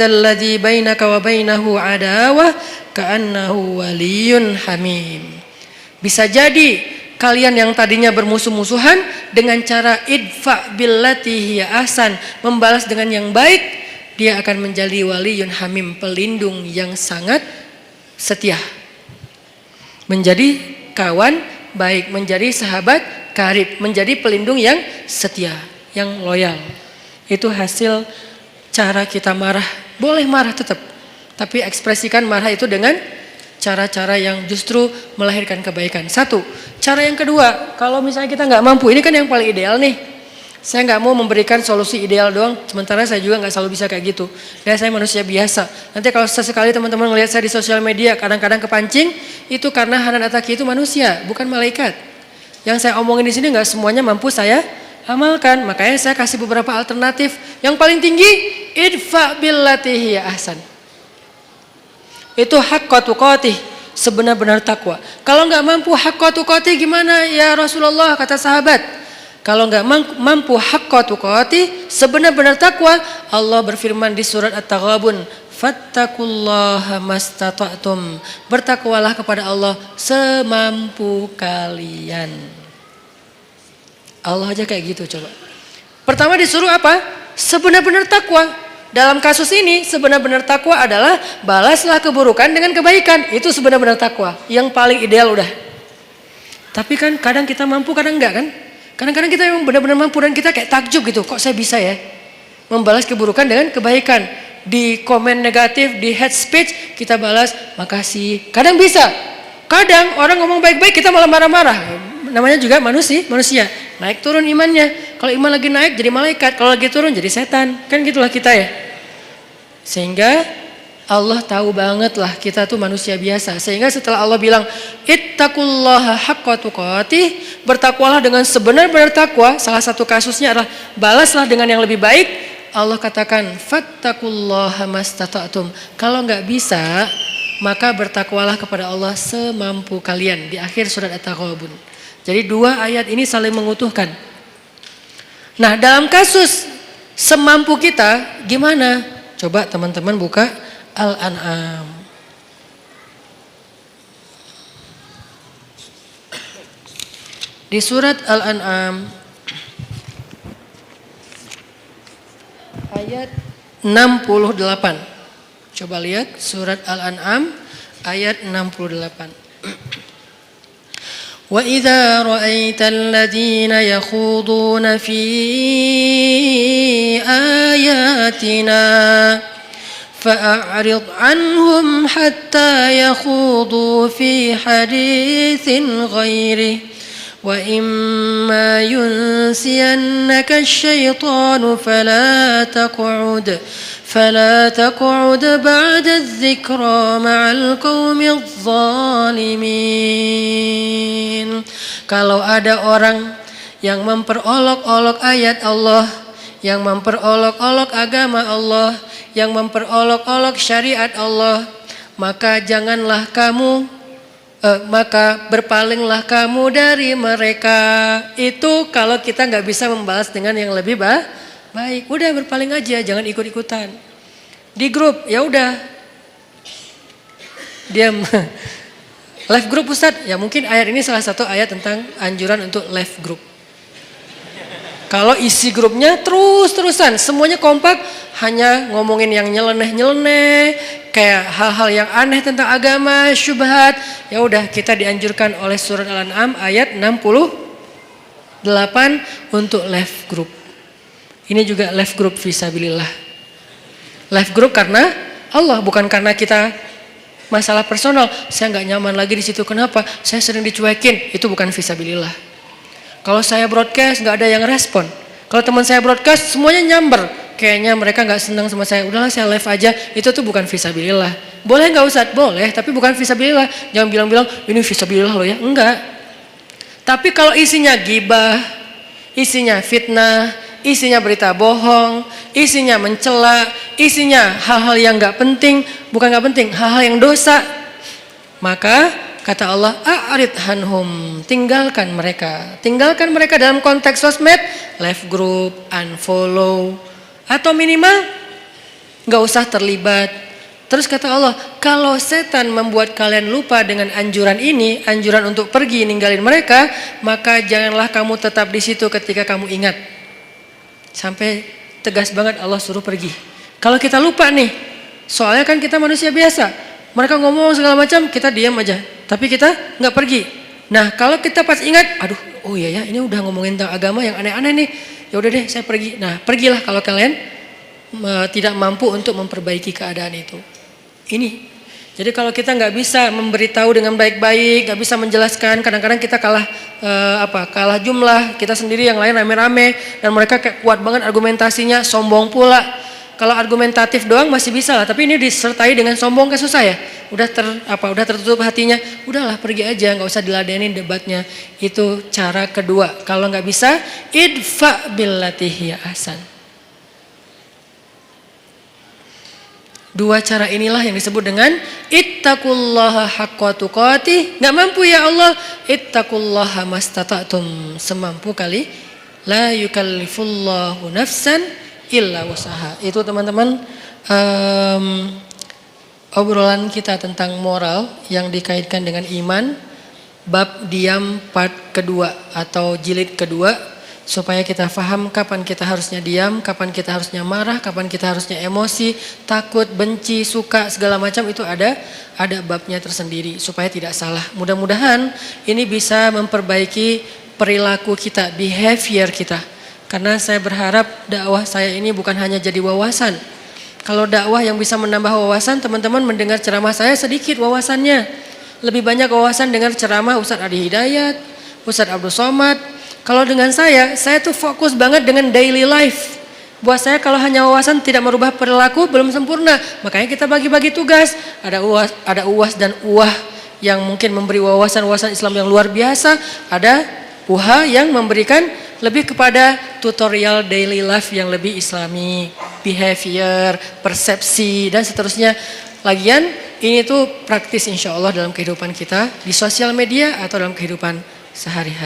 alladzi bainaka wa bainahu adawah ka'annahu waliyyun hamim. Bisa jadi kalian yang tadinya bermusuh-musuhan dengan cara idfa billatihi ahsan, membalas dengan yang baik, dia akan menjadi waliyun hamim, pelindung yang sangat setia. Menjadi kawan baik, menjadi sahabat karib, menjadi pelindung yang setia, yang loyal. Itu hasil cara kita marah. Boleh marah tetap, tapi ekspresikan marah itu dengan cara-cara yang justru melahirkan kebaikan. Satu. Cara yang kedua, kalau misalnya kita nggak mampu, ini kan yang paling ideal nih. Saya nggak mau memberikan solusi ideal doang, sementara saya juga nggak selalu bisa kayak gitu. Dan saya manusia biasa. Nanti kalau sesekali teman-teman ngelihat saya di sosial media, kadang-kadang kepancing, itu karena Hanan Ataki itu manusia, bukan malaikat. Yang saya omongin di sini nggak semuanya mampu saya amalkan. Makanya saya kasih beberapa alternatif. Yang paling tinggi, idfa billati hiya ahsan. Itu haqqa tuqatih, sebenar-benar takwa. Kalau nggak mampu haqqa tuqatih gimana ya Rasulullah, kata sahabat. Kalau nggak mampu haqqa tuqatih, sebenar-benar takwa, Allah berfirman di surat At-Taghabun, fattaqullaha mastata'tum. Bertakwalah kepada Allah semampu kalian. Allah aja kayak gitu coba. Pertama disuruh apa? Sebenar-benar takwa. Dalam kasus ini sebenar-benar takwa adalah balaslah keburukan dengan kebaikan. Itu sebenar-benar takwa. Yang paling ideal udah. Tapi kan kadang kita mampu, kadang enggak kan? Kadang-kadang kita memang benar-benar mampu dan kita kayak takjub gitu. Kok saya bisa ya membalas keburukan dengan kebaikan. Di komen negatif, di hate speech kita balas makasih. Kadang bisa. Kadang orang ngomong baik-baik kita malah marah-marah. Namanya juga manusia. Naik turun imannya. Kalau iman lagi naik jadi malaikat. Kalau lagi turun jadi setan. Kan gitulah kita ya. Sehingga Allah tahu banget lah kita tuh manusia biasa. Sehingga setelah Allah bilang ittaqullaha haqqa tuqatih, bertakwalah dengan sebenar-benar takwa. Salah satu kasusnya adalah balaslah dengan yang lebih baik. Allah katakan fattaqullaha mastata'tum. Kalau nggak bisa, maka bertakwalah kepada Allah semampu kalian. Di akhir surat At-Taghabun. Jadi dua ayat ini saling mengutuhkan. Nah, dalam kasus semampu kita gimana? Coba teman-teman buka Al-An'am. Di surat Al-An'am ayat 68. Coba lihat surat Al-An'am ayat 68. Wa idza ra'aital ladzina yakhuduna fi ayatina فأعرض عنهم حتى يخوضوا في حديث غيره وإما ينسينك الشيطان فلا تقعد بعد الذكرى مع القوم الظالمين. Kalau ada orang yang memperolok-olok ayat Allah, yang memperolok-olok agama Allah, yang memperolok-olok syariat Allah, maka janganlah kamu, maka berpalinglah kamu dari mereka. Itu kalau kita nggak bisa membalas dengan yang lebih baik, udah berpaling aja, jangan ikut-ikutan. Di grup, ya udah, diam. Live group Ustadz, ya mungkin ayat ini salah satu ayat tentang anjuran untuk live group. Kalau isi grupnya terus-terusan, semuanya kompak, hanya ngomongin yang nyeleneh-nyeleneh, kayak hal-hal yang aneh tentang agama, syubhat, ya udah kita dianjurkan oleh surat Al-An'am ayat 68 untuk live group. Ini juga live group fisabilillah. Live group karena Allah, bukan karena kita masalah personal. Saya nggak nyaman lagi di situ. Kenapa? Saya sering dicuekin. Itu bukan fisabilillah. Kalau saya broadcast nggak ada yang respon. Kalau teman saya broadcast semuanya nyamber. Kayaknya mereka nggak senang sama saya. Udahlah saya live aja. Itu tuh bukan fisabilillah. Boleh nggak Ustadz? Boleh. Tapi bukan fisabilillah. Jangan bilang-bilang ini fisabilillah loh ya. Enggak. Tapi kalau isinya gibah, isinya fitnah, isinya berita bohong, isinya mencela, isinya hal-hal yang nggak penting, bukan nggak penting, hal-hal yang dosa, maka kata Allah, a'rid hanhum, tinggalkan mereka dalam konteks sosmed, live group, unfollow, atau minimal nggak usah terlibat. Terus kata Allah, kalau setan membuat kalian lupa dengan anjuran ini, anjuran untuk pergi ninggalin mereka, maka janganlah kamu tetap di situ ketika kamu ingat. Sampai tegas banget Allah suruh pergi. Kalau kita lupa nih, soalnya kan kita manusia biasa. Mereka ngomong segala macam, kita diam aja. Tapi kita nggak pergi. Nah, kalau kita pas ingat, aduh, oh iya ya, ini udah ngomongin tentang agama yang aneh-aneh nih. Ya udah deh, saya pergi. Nah, pergilah kalau kalian tidak mampu untuk memperbaiki keadaan itu. Ini. Jadi kalau kita nggak bisa memberitahu dengan baik-baik, nggak bisa menjelaskan, kadang-kadang kita kalah kalah jumlah, kita sendiri yang lain rame-rame, dan mereka kayak kuat banget argumentasinya, sombong pula. Kalau argumentatif doang masih bisa lah, tapi ini disertai dengan sombong kan susah ya. Udah tertutup hatinya, udahlah pergi aja, nggak usah diladenin debatnya. Itu cara kedua. Kalau nggak bisa, idfa billati hiya ahsan. Dua cara inilah yang disebut dengan ittaqullaha haqqa tuqatih. Nggak mampu ya Allah, ittaqullaha mastata'tum, semampu kali. La yukallifullahu nafsan illa wusaha. Itu teman-teman obrolan kita tentang moral yang dikaitkan dengan iman, bab diam part kedua atau jilid kedua, supaya kita paham kapan kita harusnya diam, kapan kita harusnya marah, kapan kita harusnya emosi, takut, benci, suka, segala macam itu ada babnya tersendiri supaya tidak salah. Mudah-mudahan ini bisa memperbaiki perilaku kita, behavior kita. Karena saya berharap dakwah saya ini bukan hanya jadi wawasan. Kalau dakwah yang bisa menambah wawasan, teman-teman mendengar ceramah saya sedikit wawasannya. Lebih banyak wawasan dengar ceramah Ustadz Adi Hidayat, Ustadz Abdul Somad. Kalau dengan saya tuh fokus banget dengan daily life. Buat saya kalau hanya wawasan tidak merubah perilaku belum sempurna. Makanya kita bagi-bagi tugas. Ada UAS dan UAH yang mungkin memberi wawasan Islam yang luar biasa. Ada UHA yang memberikan lebih kepada tutorial daily life yang lebih islami. Behavior, persepsi dan seterusnya. Lagian ini tuh praktis insya Allah dalam kehidupan kita. Di sosial media atau dalam kehidupan sehari-hari.